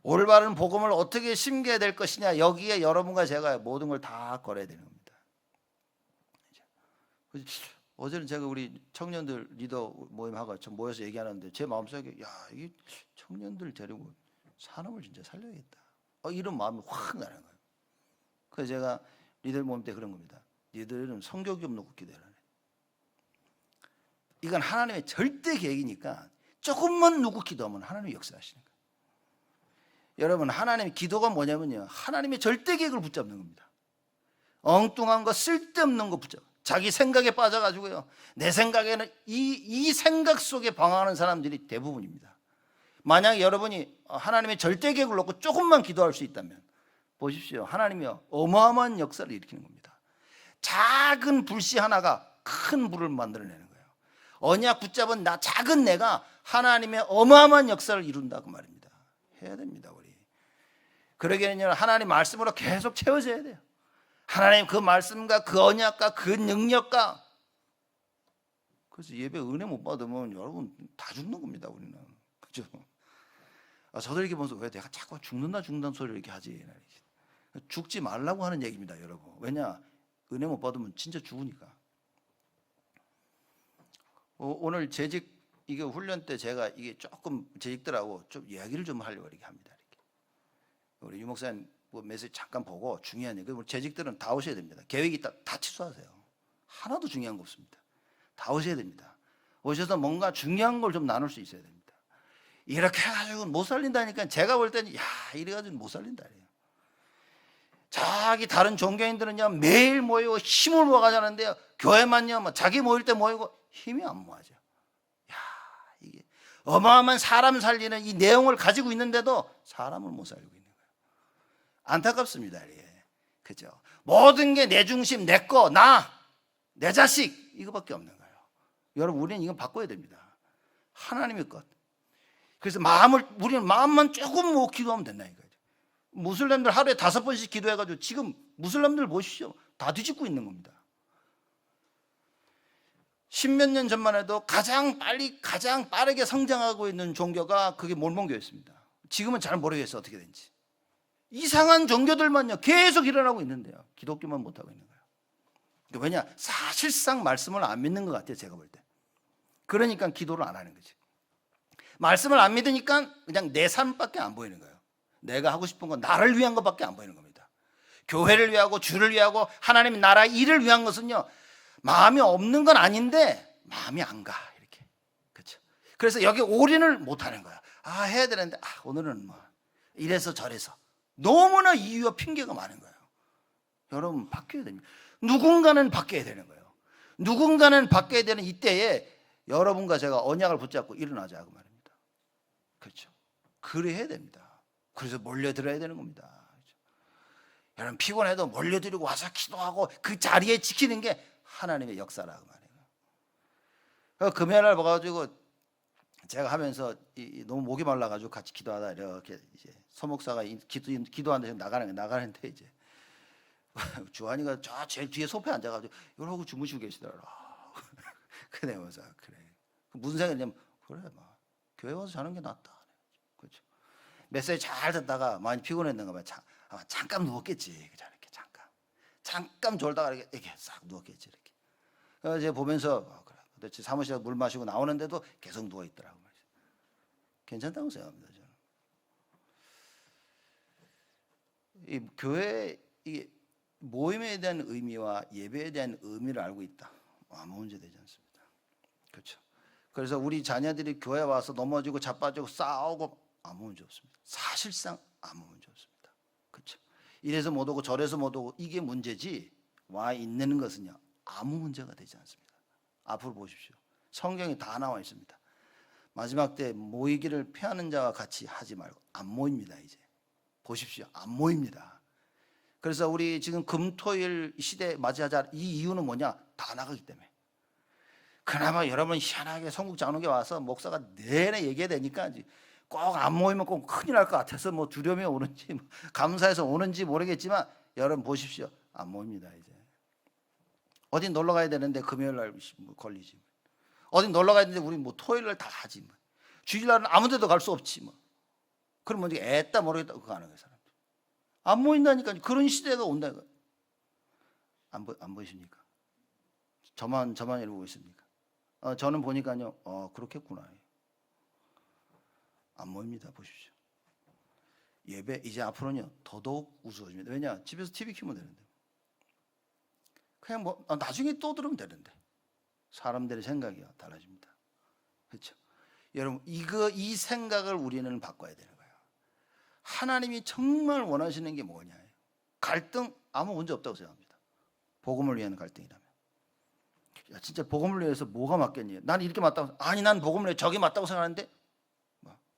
올바른 복음을 어떻게 심겨야 될 것이냐? 여기에 여러분과 제가 모든 걸 다 걸어야 되는 겁니다. 어제는 제가 우리 청년들 리더 모임하고 모여서 얘기하는데 제 마음속에 이 청년들 데리고 산업을 진짜 살려야겠다. 이런 마음이 확 나는 거예요. 그래서 제가 리더 모임 때 그런 겁니다. 니들은 성격이 없는 기도해라. 이건 하나님의 절대 계획이니까 조금만 누구 기도하면 하나님이 역사하시는 거예요. 여러분 하나님의 기도가 뭐냐면요, 하나님의 절대 계획을 붙잡는 겁니다. 엉뚱한 거 쓸데없는 거 붙잡아. 자기 생각에 빠져가지고요, 내 생각에는 이 생각 속에 방황하는 사람들이 대부분입니다. 만약 여러분이 하나님의 절대 계획을 놓고 조금만 기도할 수 있다면 보십시오, 하나님이요 어마어마한 역사를 일으키는 겁니다. 작은 불씨 하나가 큰 불을 만들어내는 거예요. 언약 붙잡은 작은 내가 하나님의 어마어마한 역사를 이룬다 그 말입니다. 해야 됩니다 우리. 그러기에는 하나님 말씀으로 계속 채워져야 돼요. 하나님 그 말씀과 그 언약과 그 능력과. 그래서 예배 은혜 못 받으면 여러분 다 죽는 겁니다 우리는. 그죠? 저도 이렇게 보면서 왜 내가 자꾸 죽는다는 소리를 이렇게 하지? 죽지 말라고 하는 얘기입니다 여러분. 왜냐? 은혜 못 받으면 진짜 죽으니까. 오늘 재직 이게 훈련 때 제가 이게 조금 재직들하고 좀 이야기를 좀 하려고 이렇게 합니다. 이렇게. 우리 유 목사님 메시지 잠깐 보고 중요한 얘기. 재직들은 다 오셔야 됩니다. 계획이 있다 다 취소하세요. 하나도 중요한 거 없습니다. 다 오셔야 됩니다. 오셔서 뭔가 중요한 걸 좀 나눌 수 있어야 됩니다. 이렇게 해가지고 못 살린다니까 제가 볼 때는 이래가지고 못 살린다. 자기 다른 종교인들은요 매일 모이고 힘을 모아가자는데요, 교회만요 자기 모일 때 모이고 힘이 안 모아져. 이게 어마어마한 사람 살리는 이 내용을 가지고 있는데도 사람을 못 살리고 있는 거예요. 안타깝습니다. 그죠? 모든 게 내 중심, 내 거, 내 자식 이거밖에 없는 거예요. 여러분 우리는 이건 바꿔야 됩니다. 하나님의 것. 그래서 우리는 마음만 조금 못 기도하면 된다 이거죠. 무슬림들 하루에 5번씩 기도해가지고 지금 무슬림들 보십시오. 다 뒤집고 있는 겁니다. 10몇 년 전만 해도 가장 빠르게 성장하고 있는 종교가 그게 몰몬교였습니다. 지금은 잘 모르겠어요 어떻게 된지. 이상한 종교들만요 계속 일어나고 있는데요, 기독교만 못하고 있는 거예요. 왜냐? 사실상 말씀을 안 믿는 것 같아요 제가 볼 때. 그러니까 기도를 안 하는 거지. 말씀을 안 믿으니까 그냥 내 삶밖에 안 보이는 거예요. 내가 하고 싶은 건 나를 위한 것밖에 안 보이는 겁니다. 교회를 위하고 주를 위하고 하나님 나라 일을 위한 것은요 마음이 없는 건 아닌데 마음이 안 가 이렇게. 그렇죠? 그래서 여기 올인을 못 하는 거야. 해야 되는데 오늘은 뭐 이래서 저래서 너무나 이유와 핑계가 많은 거예요. 여러분 바뀌어야 됩니다. 누군가는 바뀌어야 되는 거예요. 누군가는 바뀌어야 되는 이때에 여러분과 제가 언약을 붙잡고 일어나자 그 말입니다. 그렇죠? 그래야 됩니다. 그래서 몰려들어야 되는 겁니다. 그렇죠? 여러분 피곤해도 몰려들고 와서 기도하고 그 자리에 지키는 게 하나님의 역사라고 말이에요. 금요일날 봐가지고 제가 하면서 너무 목이 말라가지고 같이 기도하다 이렇게 이제 서목사가 기도하는데 나가는데 이제 주한이가 저 제일 뒤에 소파에 앉아가지고 이러고 주무시고 계시더라. 그래 보면서 그래 무슨 생각이냐면 그래 뭐 교회 와서 자는 게 낫다. 그렇죠. 메시지 잘 듣다가 많이 피곤했는가 봐. 아마 잠깐 누웠겠지. 그죠? 이렇게 잠깐 졸다가 이렇게 싹 누웠겠지 이렇게. 그래서 제가 보면서 그래. 도대체 사무실에 물 마시고 나오는데도 계속 누워 있더라고. 괜찮다고 생각합니다 저는. 이 교회 이 모임에 대한 의미와 예배에 대한 의미를 알고 있다. 아무 문제 되지 않습니다. 그렇죠. 그래서 우리 자녀들이 교회 와서 넘어지고 자빠지고 싸우고 아무 문제 없습니다. 사실상 아무 문제 없습니다. 그렇죠. 이래서 못 오고 저래서 못 오고 이게 문제지 와 있는 것은요 아무 문제가 되지 않습니다. 앞으로 보십시오. 성경에 다 나와 있습니다. 마지막 때 모이기를 피하는 자와 같이 하지 말고 안 모입니다. 이제 보십시오. 안 모입니다. 그래서 우리 지금 금토일 시대 맞이하자 이 이유는 뭐냐? 다 나가기 때문에. 그나마 여러분 희한하게 성국장로교 와서 목사가 내내 얘기해야 되니까 꼭 안 모이면 꼭 큰일 날 것 같아서 뭐 두려움이 오는지 감사해서 오는지 모르겠지만 여러분 보십시오. 안 모입니다. 이제 어디 놀러 가야 되는데 금요일 날 걸리지. 어디 놀러 가야 되는데 우리 뭐 토요일 날 다 하지 뭐. 주일날은 아무 데도 갈 수 없지 뭐. 그럼 뭐지 애따 모르겠다 그거 하는 거야 사람들. 안 모인다니까. 그런 시대가 온다 이거. 안 보이십니까? 저만 이러고 있습니까? 저는 보니까요. 그렇겠구나. 안 모입니다. 보십시오. 예배 이제 앞으로는요 더더욱 우스워집니다. 왜냐? 집에서 TV 키우면 되는데. 그냥 뭐 나중에 또 들으면 되는데. 사람들의 생각이 달라집니다. 그렇죠? 여러분 이 생각을 우리는 바꿔야 되는 거예요. 하나님이 정말 원하시는 게 뭐냐? 갈등 아무 문제 없다고 생각합니다. 복음을 위한 갈등이라면. 야, 진짜 복음을 위해서 뭐가 맞겠니? 난 이렇게 맞다고 아니 난 복음을 위해 저게 맞다고 생각하는데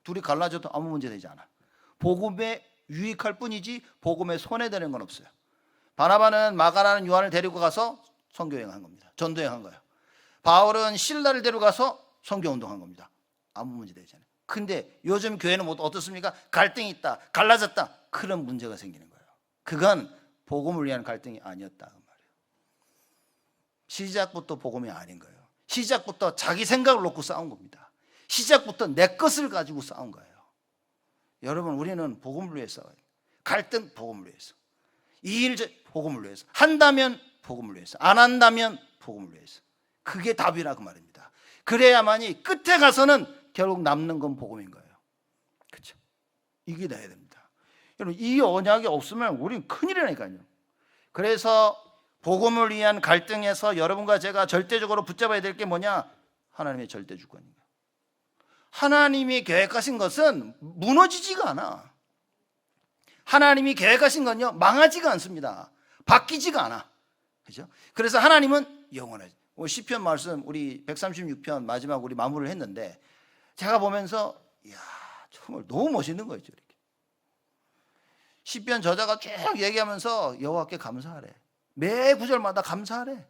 둘이 갈라져도 아무 문제 되지 않아. 복음에 유익할 뿐이지 복음에 손해되는 건 없어요. 바나바는 마가라는 요한을 데리고 가서 선교행한 겁니다. 전도행한 거예요. 바울은 실라를 데려가서 선교운동한 겁니다. 아무 문제 되지 않아요. 근데 요즘 교회는 뭐 어떻습니까? 갈등이 있다, 갈라졌다. 그런 문제가 생기는 거예요. 그건 복음을 위한 갈등이 아니었다 그 말이에요. 시작부터 복음이 아닌 거예요. 시작부터 자기 생각을 놓고 싸운 겁니다. 시작부터 내 것을 가지고 싸운 거예요. 여러분 우리는 복음을 위해 싸워요. 갈등 복음을 위해서. 이 일 복음을 위해서. 한다면 복음을 위해서. 안 한다면 복음을 위해서. 그게 답이라 그 말입니다. 그래야만이 끝에 가서는 결국 남는 건 복음인 거예요. 그렇죠? 이게 돼야 됩니다. 여러분 이 언약이 없으면 우리는 큰일이라니까요. 그래서 복음을 위한 갈등에서 여러분과 제가 절대적으로 붙잡아야 될 게 뭐냐? 하나님의 절대 주권입니다. 하나님이 계획하신 것은 무너지지가 않아. 하나님이 계획하신 건요 망하지가 않습니다. 바뀌지가 않아. 그렇죠? 그래서 하나님은 영원하지. 시편 말씀 우리 136편 마지막 우리 마무리를 했는데 제가 보면서 이야 정말 너무 멋있는 거였죠. 이렇게. 시편 저자가 쭉 얘기하면서 여호와께 감사하래. 매 구절마다 감사하래.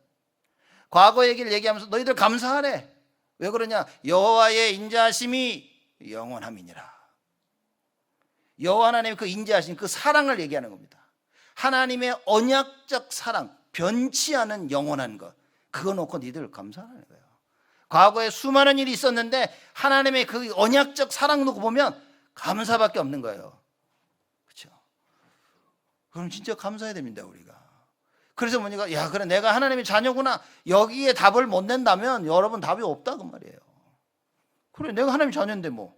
과거 얘기를 얘기하면서 너희들 감사하래. 왜 그러냐? 여호와의 인자하심이 영원함이니라. 여호와 하나님의 그 인자하심, 그 사랑을 얘기하는 겁니다. 하나님의 언약적 사랑, 변치 않은 영원한 것. 그거 놓고 니들 감사하는 거예요. 과거에 수많은 일이 있었는데 하나님의 그 언약적 사랑 놓고 보면 감사밖에 없는 거예요. 그렇죠? 그럼 진짜 감사해야 됩니다 우리가. 그래서 뭐니까 야 그래 내가 하나님의 자녀구나 여기에 답을 못 낸다면 여러분 답이 없다 그 말이에요. 그래 내가 하나님의 자녀인데 뭐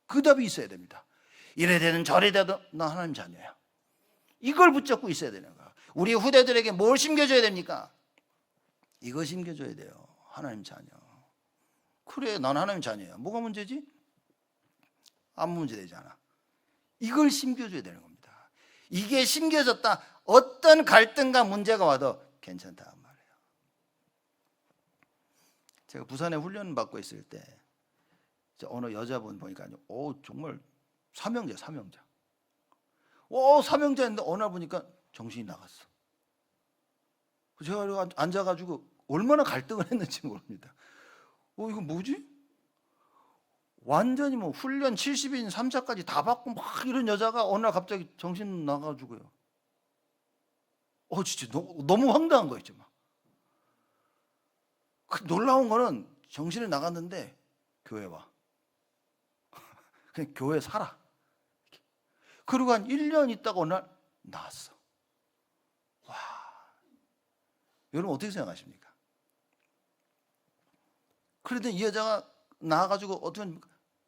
그 답이 있어야 됩니다. 이래 되든 저래 되든 나 하나님 자녀야. 이걸 붙잡고 있어야 되는 거야. 우리 후대들에게 뭘 심겨줘야 됩니까? 이거 심겨줘야 돼요. 하나님 자녀. 그래 난 하나님 자녀야. 뭐가 문제지? 아무 문제 되지 않아. 이걸 심겨줘야 되는 겁니다. 이게 심겨졌다. 어떤 갈등과 문제가 와도 괜찮다 말이에요. 제가 부산에 훈련 받고 있을 때 어느 여자분 보니까 정말 사명자. 사명자인데 어느 날 보니까 정신이 나갔어. 제가 앉아가지고 얼마나 갈등을 했는지 모릅니다. 이거 뭐지? 완전히 뭐 훈련 70인 3차까지 다 받고 막 이런 여자가 어느 날 갑자기 정신 나가지고요. 진짜 너무 황당한 거였죠. 막. 놀라운 거는 정신이 나갔는데 교회 와. 그냥 교회 살아. 그리고 한 1년 있다가 어느 날 나왔어. 와, 여러분 어떻게 생각하십니까? 그런데 이 여자가 나와가지고 어떻게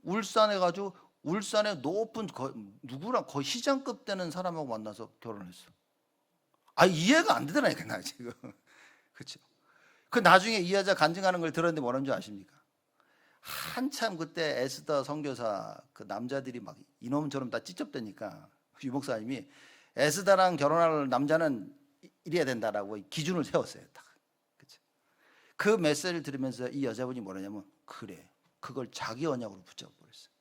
울산에 가지고 울산에 높은 누구랑 거의 시장급 되는 사람하고 만나서 결혼했어. 아, 이해가 안 되더라니까 나 지금. 그렇죠? 그 나중에 이 여자 간증하는 걸 들었는데 뭐라는 줄 아십니까? 한참 그때 에스더 선교사 그 남자들이 막 이놈처럼 다 찌쩍대니까 유 목사님이 에스더랑 결혼할 남자는 이래야 된다라고 기준을 세웠어요. 딱. 그렇죠? 그 메시지를 들으면서 이 여자분이 뭐라냐면 그래, 그걸 자기 언약으로 붙잡아 버렸어요.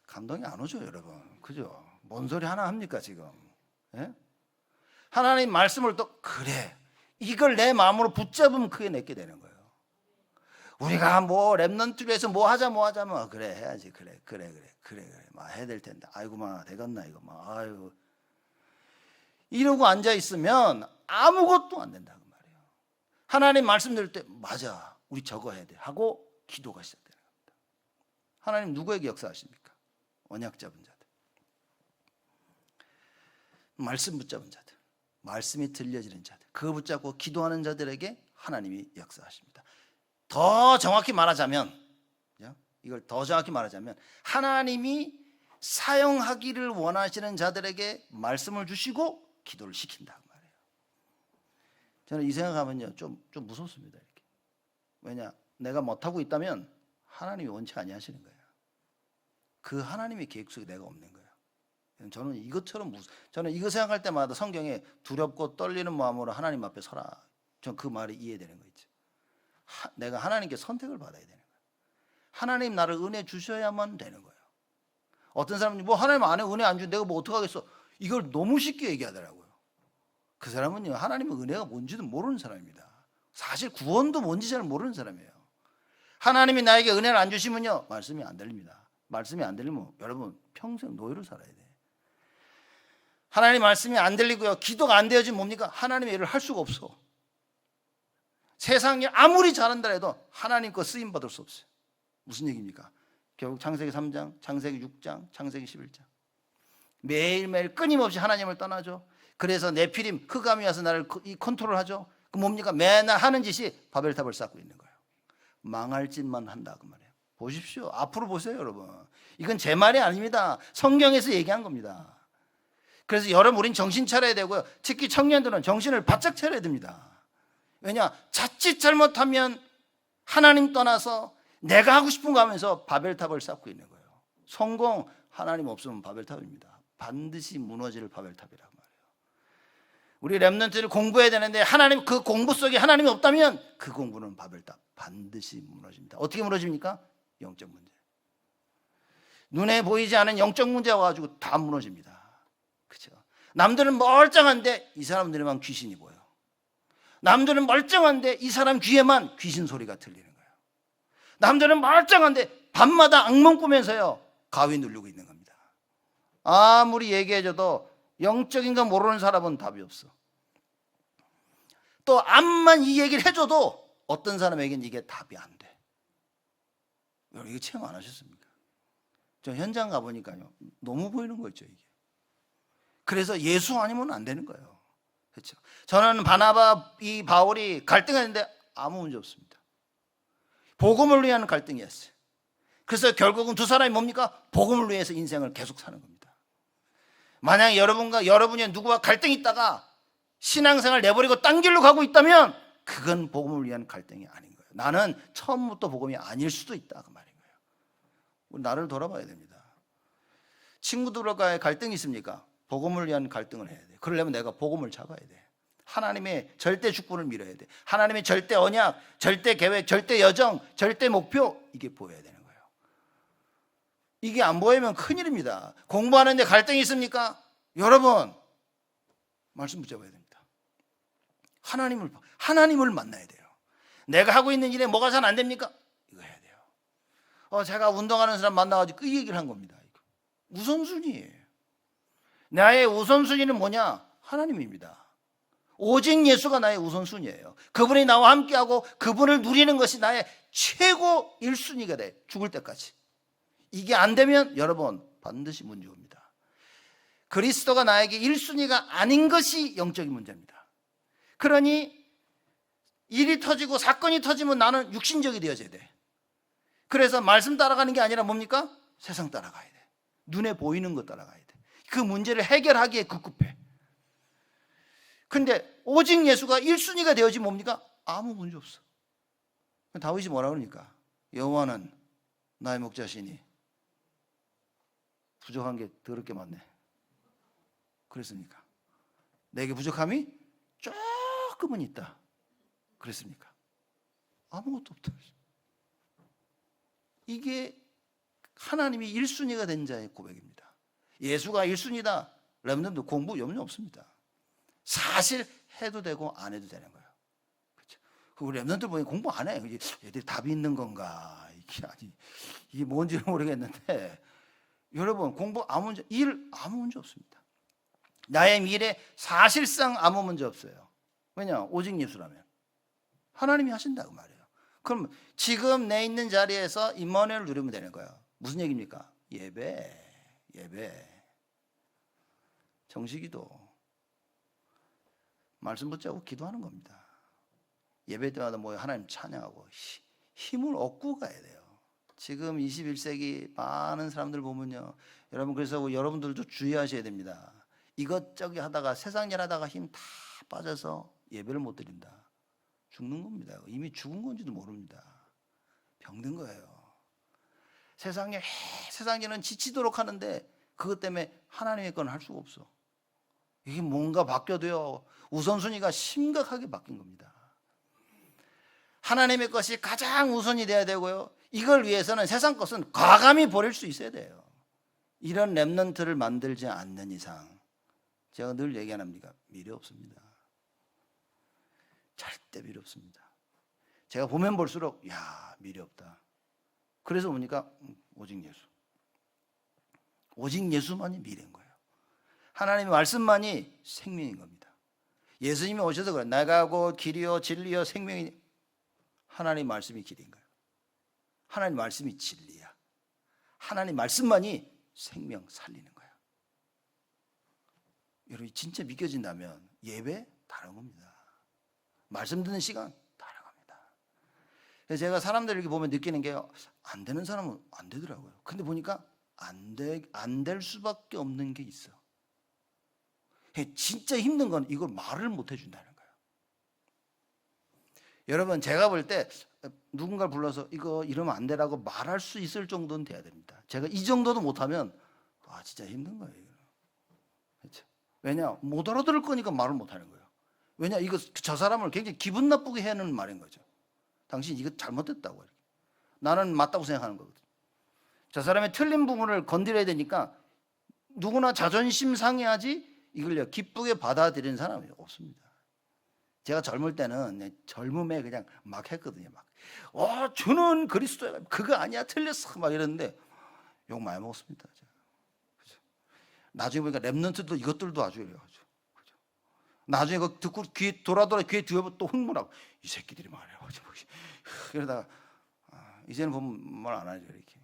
감동이 안 오죠, 여러분. 그죠? 뭔 소리 하나 합니까 지금? 예? 하나님 말씀을 또 그래, 이걸 내 마음으로 붙잡으면 그게 내게 되는 거예요. 우리가 뭐 랩넌트에서 뭐 하자 뭐 그래 해야지, 그래 막 해야 될 텐데 아이고 막 되겠나 이거 막 아이고 이러고 앉아 있으면 아무것도 안 된다 그 말이에요. 하나님 말씀 들을 때 맞아, 우리 저거 해야 돼 하고 기도가 시작되는 겁니다. 하나님 누구에게 역사하십니까? 언약 잡은 자들, 말씀 붙잡은 자들, 말씀이 들려지는 자들, 그거 붙잡고 기도하는 자들에게 하나님이 역사하십니다. 더 정확히 말하자면, 이걸 더 정확히 말하자면 하나님이 사용하기를 원하시는 자들에게 말씀을 주시고 기도를 시킨다 그 말이에요. 저는 이 생각하면요 좀 무섭습니다. 이렇게. 왜냐, 내가 못하고 있다면 하나님이 원치 아니하시는 거예요. 그 하나님의 계획 속에 내가 없는 거예요. 저는 이것처럼 저는 이거 생각할 때마다 성경에 두렵고 떨리는 마음으로 하나님 앞에 서라. 전 그 말이 이해되는 거 있죠. 내가 하나님께 선택을 받아야 되는 거예요. 하나님 나를 은혜 주셔야만 되는 거예요. 어떤 사람은 뭐 하나님 안에 은혜 안 주 내가 뭐 어떡하겠어, 이걸 너무 쉽게 얘기하더라고요. 그 사람은요 하나님의 은혜가 뭔지도 모르는 사람입니다. 사실 구원도 뭔지 잘 모르는 사람이에요. 하나님이 나에게 은혜를 안 주시면요 말씀이 안 들립니다. 말씀이 안 들리면 여러분 평생 노예로 살아야 돼. 하나님 말씀이 안 들리고요 기도가 안 되어지면 뭡니까? 하나님의 일을 할 수가 없어. 세상에 아무리 잘한다 해도 하나님 거 쓰임 받을 수 없어요. 무슨 얘기입니까? 결국 창세기 3장, 창세기 6장, 창세기 11장 매일매일 끊임없이 하나님을 떠나죠. 그래서 네피림 흑암이 와서 나를 컨트롤하죠. 그 뭡니까? 맨날 하는 짓이 바벨탑을 쌓고 있는 거예요. 망할 짓만 한다 그 말이에요. 보십시오. 앞으로 보세요 여러분. 이건 제 말이 아닙니다. 성경에서 얘기한 겁니다. 그래서 여러분 우린 정신 차려야 되고요. 특히 청년들은 정신을 바짝 차려야 됩니다. 왜냐, 자칫 잘못하면 하나님 떠나서 내가 하고 싶은 거 하면서 바벨탑을 쌓고 있는 거예요. 성공, 하나님 없으면 바벨탑입니다. 반드시 무너질 바벨탑이란 말이에요. 우리 랩런트를 공부해야 되는데 하나님 그 공부 속에 하나님이 없다면 그 공부는 바벨탑 반드시 무너집니다. 어떻게 무너집니까? 영적 문제. 눈에 보이지 않은 영적 문제 와가지고 다 무너집니다. 그렇죠? 남들은 멀쩡한데 이 사람들에만 귀신이 보여. 남들은 멀쩡한데 이 사람 귀에만 귀신 소리가 들리는 거예요. 남들은 멀쩡한데 밤마다 악몽 꾸면서요 가위 누르고 있는 겁니다. 아무리 얘기해줘도 영적인 거 모르는 사람은 답이 없어. 또 암만 이 얘기를 해줘도 어떤 사람에게는 이게 답이 안 돼. 여러분 이거 체험 안 하셨습니까? 저 현장 가보니까요 너무 보이는 거 있죠 이게. 그래서 예수 아니면 안 되는 거예요. 그렇죠? 저는 바나바 이 바울이 갈등했는데 아무 문제 없습니다. 복음을 위한 갈등이었어요. 그래서 결국은 두 사람이 뭡니까? 복음을 위해서 인생을 계속 사는 겁니다. 만약에 여러분이 누구와 갈등이 있다가 신앙생활 내버리고 딴 길로 가고 있다면 그건 복음을 위한 갈등이 아닌 거예요. 나는 처음부터 복음이 아닐 수도 있다 그 말인 거예요. 우리 나를 돌아봐야 됩니다. 친구들과의 갈등이 있습니까? 복음을 위한 갈등을 해야 돼. 그러려면 내가 복음을 잡아야 돼. 하나님의 절대 축복을 밀어야 돼. 하나님의 절대 언약, 절대 계획, 절대 여정, 절대 목표 이게 보여야 되는 거예요. 이게 안 보이면 큰일입니다. 공부하는데 갈등이 있습니까? 여러분 말씀 붙잡아야 됩니다. 하나님을 만나야 돼요. 내가 하고 있는 일에 뭐가 잘 안 됩니까? 이거 해야 돼요. 제가 운동하는 사람 만나가지고 그 얘기를 한 겁니다. 우선순위예요. 나의 우선순위는 뭐냐? 하나님입니다. 오직 예수가 나의 우선순위예요. 그분이 나와 함께하고 그분을 누리는 것이 나의 최고 1순위가 돼. 죽을 때까지. 이게 안 되면 여러분 반드시 문제 옵니다. 그리스도가 나에게 1순위가 아닌 것이 영적인 문제입니다. 그러니 일이 터지고 사건이 터지면 나는 육신적이 되어져야 돼. 그래서 말씀 따라가는 게 아니라 뭡니까? 세상 따라가야 돼. 눈에 보이는 것 따라가야 돼. 그 문제를 해결하기에 급급해. 근데 오직 예수가 1순위가 되어지면 뭡니까? 아무 문제 없어. 다윗이 뭐라 그러니까? 여호와는 나의 목자시니 부족한 게 더럽게 많네. 그랬습니까? 내게 부족함이 조금은 있다. 그랬습니까? 아무것도 없다. 이게 하나님이 1순위가 된 자의 고백입니다. 예수가 1순위다. 렘넌트 공부 염려 없습니다. 사실 해도 되고 안 해도 되는 거예요. 그렇죠? 그 렘넌트 보니 공부 안 해. 얘들이 답이 있는 건가? 이게 뭔지는 모르겠는데 여러분 공부 아무 문제 없습니다. 나의 미래 사실상 아무 문제 없어요. 왜냐? 오직 예수라면 하나님이 하신다고 말이에요. 그럼 지금 내 있는 자리에서 임마누엘을 누리면 되는 거예요. 무슨 얘기입니까? 예배 정식기도 말씀 붙잡고 기도하는 겁니다. 예배 때마다 뭐 하나님 찬양하고 힘을 얻고 가야 돼요. 지금 21세기 많은 사람들 보면요, 여러분 그래서 여러분들도 주의하셔야 됩니다. 이것저것 하다가 세상 일 하다가 힘 다 빠져서 예배를 못 드린다. 죽는 겁니다. 이미 죽은 건지도 모릅니다. 병든 거예요. 세상 일은 지치도록 하는데 그것 때문에 하나님의 건 할 수가 없어. 이게 뭔가 바뀌어도요, 우선순위가 심각하게 바뀐 겁니다. 하나님의 것이 가장 우선이 돼야 되고요, 이걸 위해서는 세상 것은 과감히 버릴 수 있어야 돼요. 이런 렘넌트를 만들지 않는 이상 제가 늘 얘기합니다. 미래 없습니다. 절대 미래 없습니다. 제가 보면 볼수록 미래 없다. 그래서 보니까 오직 예수. 오직 예수만이 미래인 거예요. 하나님의 말씀만이 생명인 겁니다. 예수님이 오셔서 그래. 내가 곧 길이요 진리요 생명이니. 하나님 말씀이 길인 거예요. 하나님 말씀이 진리야. 하나님 말씀만이 생명 살리는 거야. 여러분 진짜 믿겨진다면 예배 다른 겁니다. 말씀 듣는 시간 다른 겁니다. 그래서 제가 사람들 이렇게 보면 느끼는 게 안 되는 사람은 안 되더라고요. 근데 보니까 안 될 수밖에 없는 게 있어. 진짜 힘든 건 이걸 말을 못 해준다는 거예요. 여러분 제가 볼 때 누군가를 불러서 이거 이러면 안 되라고 말할 수 있을 정도는 돼야 됩니다. 제가 이 정도도 못하면 진짜 힘든 거예요. 그렇죠? 왜냐? 못 알아들을 거니까 말을 못 하는 거예요. 왜냐? 이거 저 사람을 굉장히 기분 나쁘게 해야 하는 말인 거죠. 당신 이거 잘못됐다고. 이렇게. 나는 맞다고 생각하는 거거든요. 저 사람의 틀린 부분을 건드려야 되니까 누구나 자존심 상해야지 이걸 기쁘게 받아들이는 사람이 없습니다. 제가 젊을 때는 젊음에 그냥 막 했거든요. 저는 그리스도야. 그거 아니야. 틀렸어. 막 이랬는데 욕 많이 먹었습니다. 그죠? 나중에 보니까 렘넌트도 이것들도 아주 이래가지고. 그죠? 나중에 그거 듣고 귀에 돌아 귀에 뒤에 또 흥분하고 이 새끼들이 말해가지고 그러다가 이제는 보면 말 안 하죠. 이렇게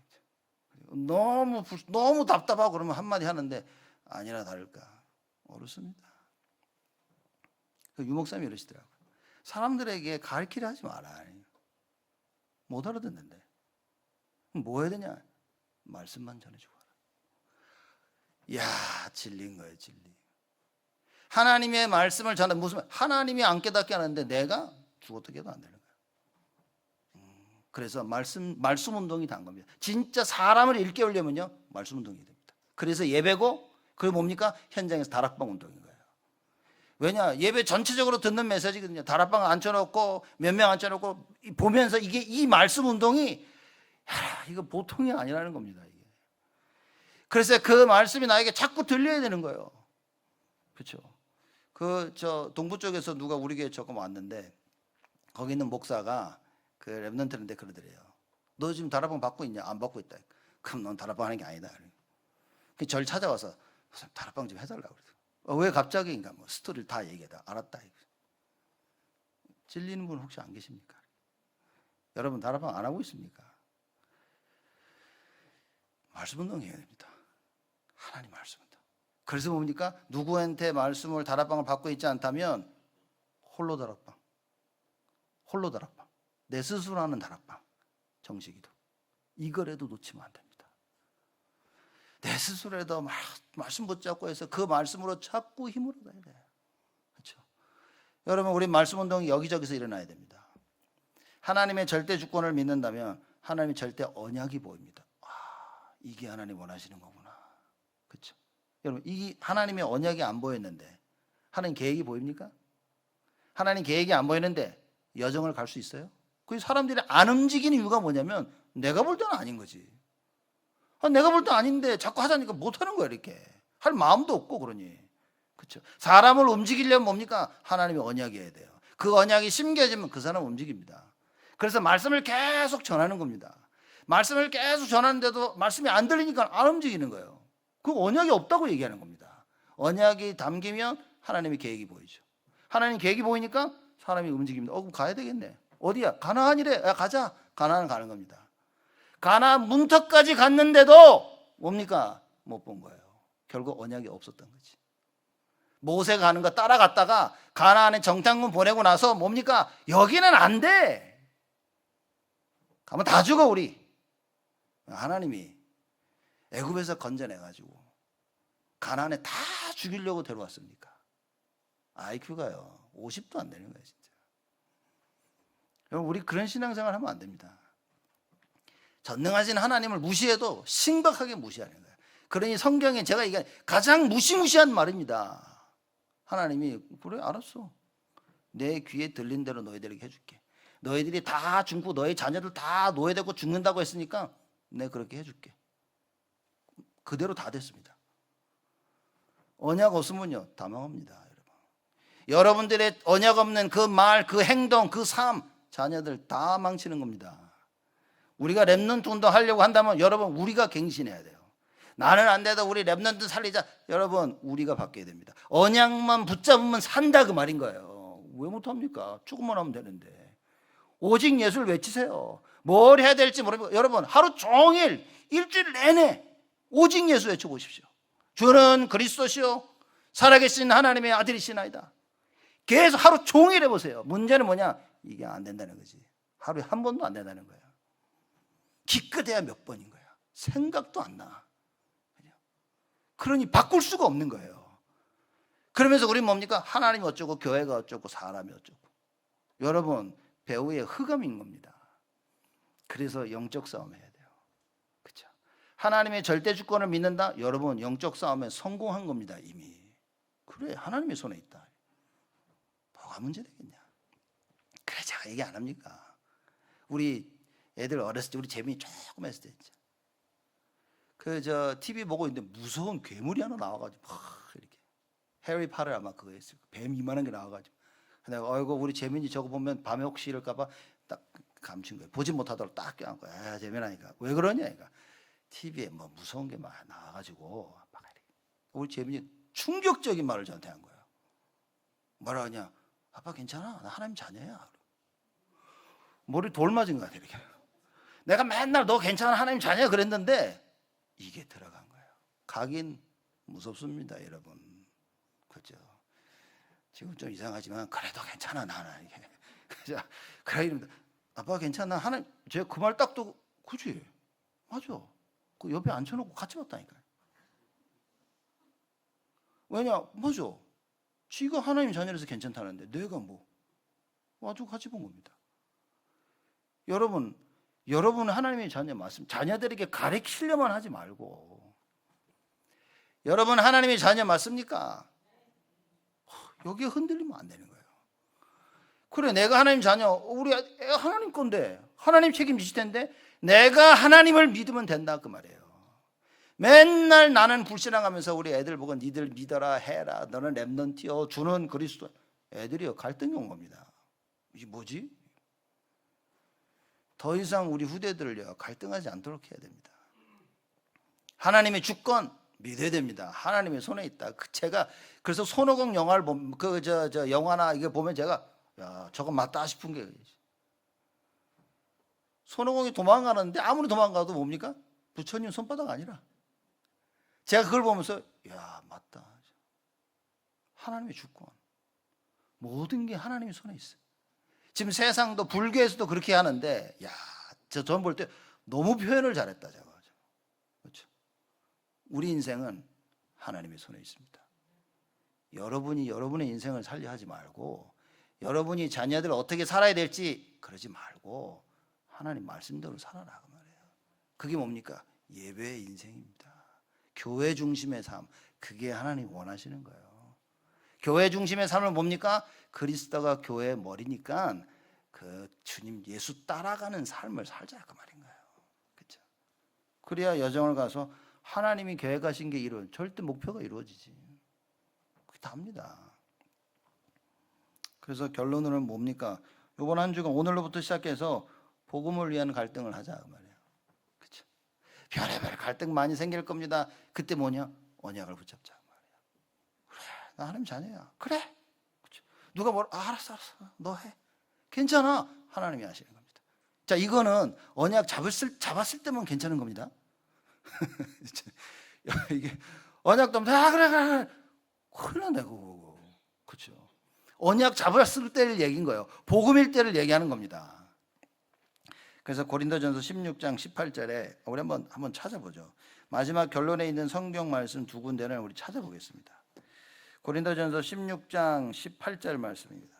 너무 답답하고 그러면 한마디 하는데 아니나 다를까 어렵습니다. 유목사님이 이러시더라고요. 사람들에게 가르치려 하지 마라. 못 알아듣는데 뭐 해야 되냐? 말씀만 전해주고 하라. 진리인 거예요. 진리. 하나님의 말씀을 전해. 무슨 하나님이 안 깨닫게 하는데 내가 죽어도 깨도 안 되는 거예요. 그래서 말씀 운동이 단 겁니다. 진짜 사람을 일깨우려면요 말씀 운동이 됩니다. 그래서 예배고 그게 뭡니까? 현장에서 다락방 운동인 거예요. 왜냐? 예배 전체적으로 듣는 메시지거든요. 다락방 앉혀놓고 몇 명 앉혀놓고 보면서 이게 이 말씀 운동이 이거 보통이 아니라는 겁니다. 이게. 그래서 그 말씀이 나에게 자꾸 들려야 되는 거예요. 그렇죠? 저 동부 쪽에서 누가 우리 교회 조금 왔는데 거기 있는 목사가 그 렘넌트인데 그러더래요. 너 지금 다락방 받고 있냐? 안 받고 있다. 그럼 넌 다락방 하는 게 아니다. 저를 찾아와서 다락방 좀 해달라고 그러더라고요. 왜 갑자기? 그러니까 뭐 스토리를 다 얘기하다 알았다. 질리는 분 혹시 안 계십니까? 여러분 다락방 안 하고 있습니까? 말씀 운동 해야 됩니다. 하나님 말씀 운동. 그래서 뭡니까? 누구한테 말씀을 다락방을 받고 있지 않다면 홀로 다락방, 홀로 다락방, 내 스스로 하는 다락방, 정식이도 이거라도 놓치면 안 됩니다. 내 스스로라도 말씀 붙잡고 해서 그 말씀으로 자꾸 힘을 얻어야 돼요. 그렇죠? 여러분, 우리 말씀 운동이 여기저기서 일어나야 됩니다. 하나님의 절대 주권을 믿는다면 하나님의 절대 언약이 보입니다. 이게 하나님 원하시는 거구나. 그렇죠? 여러분, 이 하나님의 언약이 안 보였는데 하나님 계획이 보입니까? 하나님 계획이 안 보이는데 여정을 갈 수 있어요? 그 사람들이 안 움직이는 이유가 뭐냐면 내가 볼 때는 아닌 거지. 내가 볼 때 아닌데 자꾸 하자니까 못 하는 거야. 이렇게 할 마음도 없고. 그러니 그렇죠. 사람을 움직이려면 뭡니까? 하나님의 언약이어야 돼요. 그 언약이 심겨지면 그 사람 움직입니다. 그래서 말씀을 계속 전하는 겁니다. 말씀을 계속 전하는데도 말씀이 안 들리니까 안 움직이는 거예요. 그 언약이 없다고 얘기하는 겁니다. 언약이 담기면 하나님의 계획이 보이죠. 하나님 계획이 보이니까 사람이 움직입니다. 그럼 가야 되겠네. 어디야? 가나안이래. 야, 가자. 가나안 가는 겁니다. 가나안 문턱까지 갔는데도 뭡니까? 못 본 거예요. 결국 언약이 없었던 거지. 모세가 가는 거 따라갔다가 가나안에 정탐꾼 보내고 나서 뭡니까? 여기는 안 돼. 가면 다 죽어 우리. 하나님이 애굽에서 건져내가지고 가나안에 다 죽이려고 데려왔습니까? IQ가요 50도 안 되는 거예요 진짜. 여러분, 우리 그런 신앙생활 하면 안 됩니다. 전능하신 하나님을 무시해도 심각하게 무시하는 거예요. 그러니 성경에 제가 이게 가장 무시무시한 말입니다. 하나님이 그래 알았어. 내 귀에 들린 대로 너희들에게 해줄게. 너희들이 다 죽고 너희 자녀들 다 노예되고 죽는다고 했으니까 내가 그렇게 해줄게. 그대로 다 됐습니다. 언약 없으면요 다 망합니다. 여러분. 여러분들의 언약 없는 그 말, 그 행동, 그 삶, 자녀들 다 망치는 겁니다. 우리가 렘넌트 운동 하려고 한다면 여러분 우리가 갱신해야 돼요. 나는 안 돼도 우리 렘넌트 살리자. 여러분 우리가 바뀌어야 됩니다. 언약만 붙잡으면 산다 그 말인 거예요. 왜 못합니까? 조금만 하면 되는데. 오직 예수를 외치세요. 뭘 해야 될지 모르고 여러분 하루 종일 일주일 내내 오직 예수 외쳐보십시오. 주는 그리스도시요 살아계신 하나님의 아들이시나이다. 계속 하루 종일 해보세요. 문제는 뭐냐? 이게 안 된다는 거지. 하루에 한 번도 안 된다는 거야. 기껏해야 몇 번인 거야. 생각도 안 나. 그러니 바꿀 수가 없는 거예요. 그러면서 우리는 뭡니까? 하나님이 어쩌고 교회가 어쩌고 사람이 어쩌고. 여러분 배후의 흑암인 겁니다. 그래서 영적 싸움 해야 돼요. 그렇죠? 하나님의 절대 주권을 믿는다? 여러분 영적 싸움에 성공한 겁니다. 이미. 그래 하나님의 손에 있다. 뭐가 문제 되겠냐? 그래 제가 얘기 안 합니까? 우리 애들 어렸을 때 우리 재민이 조금 했을 때 있죠. TV 보고 있는데 무서운 괴물이 하나 나와가지고 막 이렇게 해리 파터 아마 그거 했을 거예요. 뱀 이만한 게 나와가지고 내가 아이고 우리 재민이 저거 보면 밤에 혹시 이럴까봐 딱 감춘 거예요. 보지 못하도록 딱 껴안고 재민아니까 왜 그러냐 그러니까 TV에 뭐 무서운 게 막 나와가지고 막 이렇게. 우리 재민이 충격적인 말을 저한테 한 거예요. 뭐라 하냐? 아빠 괜찮아 나 하나님 자녀야. 머리 돌 맞은 것 같아 이렇게. 내가 맨날 너 괜찮아 하나님 자녀야 그랬는데 이게 들어간 거예요. 가긴 무섭습니다 여러분. 그렇죠? 지금 좀 이상하지만 그래도 괜찮아 나는 이게. 그래 이러면 아빠 괜찮아 하나님 제가 그 말 딱 듣고 그치 맞아. 그 옆에 앉혀놓고 같이 봤다니까요. 왜냐 맞아. 지가 하나님 자녀라서 괜찮다는데 내가 뭐 아주 같이 본 겁니다. 여러분은 하나님의 자녀 맞습니다. 자녀들에게 가르치려만 하지 말고 여러분 하나님의 자녀 맞습니까? 여기에 흔들리면 안 되는 거예요. 그래 내가 하나님 자녀 우리 애가 하나님 건데 하나님 책임지실 텐데 내가 하나님을 믿으면 된다 그 말이에요. 맨날 나는 불신앙하면서 우리 애들 보고 니들 믿어라 해라 너는 렘넌트요 주는 그리스도 애들이요 갈등이 온 겁니다. 이게 뭐지? 더 이상 우리 후대들을요 갈등하지 않도록 해야 됩니다. 하나님의 주권 믿어야 됩니다. 하나님의 손에 있다. 제가 그래서 손오공 영화를 보면 저 영화나 이거 보면 제가 야 저거 맞다 싶은 게 손오공이 도망가는데 아무리 도망가도 뭡니까? 부처님 손바닥 아니라 제가 그걸 보면서 야, 맞다. 하나님의 주권. 모든 게 하나님의 손에 있어요. 지금 세상도 불교에서도 그렇게 하는데, 야, 전 볼 때 너무 표현을 잘했다, 제가. 그렇죠? 우리 인생은 하나님의 손에 있습니다. 여러분이 여러분의 인생을 살려 하지 말고, 여러분이 자녀들 어떻게 살아야 될지 그러지 말고 하나님 말씀대로 살아라 그 말이에요. 그게 뭡니까? 예배의 인생입니다. 교회 중심의 삶, 그게 하나님 원하시는 거예요. 교회 중심의 삶은 뭡니까? 그리스도가 교회의 머리니까 그 주님 예수 따라가는 삶을 살자 그 말인 거예요. 그렇죠? 그래야 여정을 가서 하나님이 계획하신 게 절대 목표가 이루어지지. 그게 답니다. 그래서 결론은 뭡니까? 이번 한 주간 오늘로부터 시작해서 복음을 위한 갈등을 하자 그 말이에요. 그렇죠? 별의별 갈등 많이 생길 겁니다. 그때 뭐냐? 언약을 붙잡자 그 말이에요. 그래, 나 하나님 자녀야. 그래. 그렇죠? 누가 알았어, 너 해. 괜찮아. 하나님이 하시는 겁니다. 자, 이거는 언약 잡았을 때만 괜찮은 겁니다. 이게 언약도 그래. 큰일 난다 그거. 그렇죠? 언약 잡았을 때를 얘기인 거예요. 복음일 때를 얘기하는 겁니다. 그래서 고린도전서 16장 18절에 우리 한번 찾아보죠. 마지막 결론에 있는 성경 말씀 두 군데를 우리 찾아보겠습니다. 고린도전서 16장 18절 말씀입니다.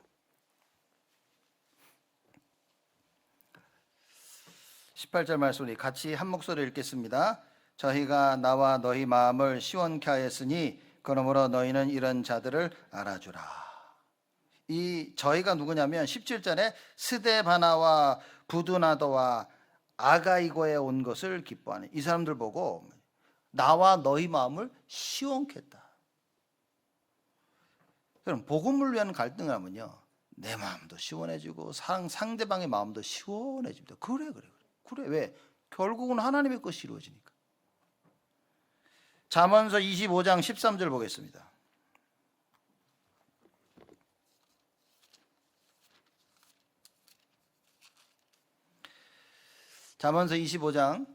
18절 말씀 우리 같이 한 목소리로 읽겠습니다. 저희가 나와 너희 마음을 시원케 하였으니 그러므로 너희는 이런 자들을 알아주라. 이 저희가 누구냐면 17절에 스데바나와 부두나도와 아가이고에 온 것을 기뻐하는 이 사람들 보고 나와 너희 마음을 시원케 했다. 그럼 복음을 위한 갈등을 하면요, 내 마음도 시원해지고 상대방의 마음도 시원해집니다. 그래. 왜? 결국은 하나님의 것이 이루어지니까. 잠언서 25장 13절 보겠습니다. 잠언서 25장.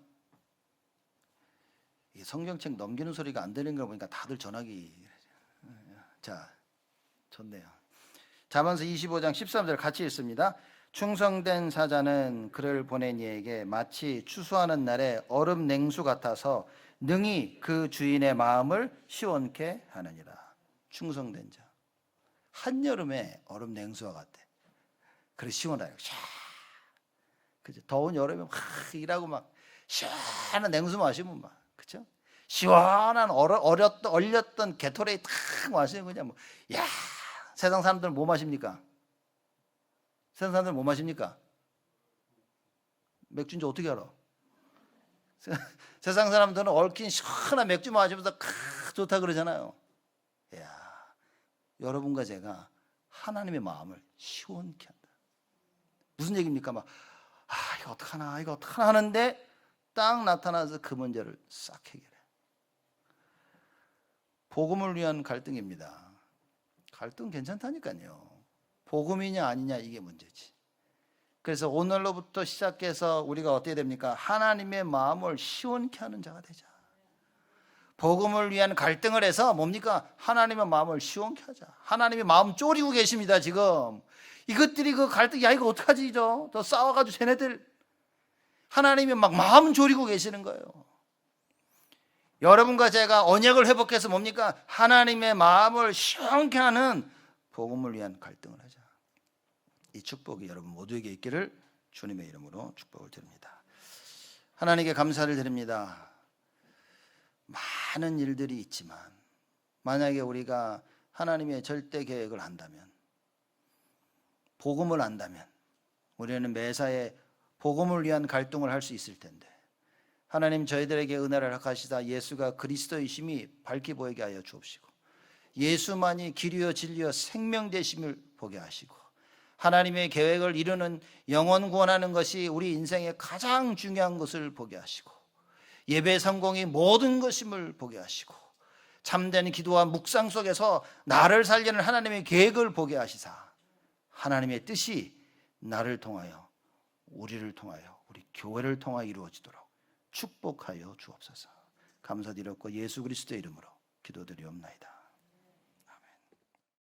이게 성경책 넘기는 소리가 안 되는 걸 보니까 다들 전화기. 자, 좋네요. 잠언서 25장 13절 같이 읽습니다. 충성된 사자는 그를 보낸 이에게 마치 추수하는 날에 얼음 냉수 같아서 능히 그 주인의 마음을 시원케 하느니라. 충성된 자. 한여름에 얼음 냉수와 같대. 그래 시원해요. 그죠? 더운 여름에 막 일하고 막 시원한 냉수 마시면 막, 그죠? 시원한 얼렸던 게토레이 탁 마시면 그냥 뭐, 야, 세상 사람들은 뭐 마십니까? 세상 사람들은 뭐 마십니까? 맥주인지 어떻게 알아? 세상 사람들은 얽힌 시원한 맥주 마시면서 좋다 그러잖아요. 야, 여러분과 제가 하나님의 마음을 시원케 한다. 무슨 얘기입니까? 막 이거 어떡하나 하는데 딱 나타나서 그 문제를 싹 해결해. 복음을 위한 갈등입니다. 갈등 괜찮다니까요. 복음이냐 아니냐 이게 문제지. 그래서 오늘로부터 시작해서 우리가 어떻게 됩니까? 하나님의 마음을 시원케 하는 자가 되자. 복음을 위한 갈등을 해서 뭡니까? 하나님의 마음을 시원케 하자. 하나님의 마음 쪼리고 계십니다 지금. 이것들이 그 갈등, 야 이거 어떡하지 더 싸워가지고 쟤네들 하나님이 막 마음 졸이고 계시는 거예요. 여러분과 제가 언약을 회복해서 뭡니까? 하나님의 마음을 시원케 하는 복음을 위한 갈등을 하자. 이 축복이 여러분 모두에게 있기를 주님의 이름으로 축복을 드립니다. 하나님께 감사를 드립니다. 많은 일들이 있지만 만약에 우리가 하나님의 절대 계획을 안다면, 복음을 안다면 우리는 매사에 복음을 위한 갈등을 할 수 있을 텐데, 하나님 저희들에게 은혜를 허락하시다 예수가 그리스도이심이 밝히 보이게 하여 주옵시고, 예수만이 길이요 진리요 생명 되심을 보게 하시고, 하나님의 계획을 이루는 영혼 구원하는 것이 우리 인생의 가장 중요한 것을 보게 하시고, 예배 성공이 모든 것임을 보게 하시고, 참된 기도와 묵상 속에서 나를 살리는 하나님의 계획을 보게 하시사 하나님의 뜻이 나를 통하여, 우리를 통하여, 우리 교회를 통하여 이루어지도록 축복하여 주옵소서. 감사드렸고 예수 그리스도의 이름으로 기도드리옵나이다.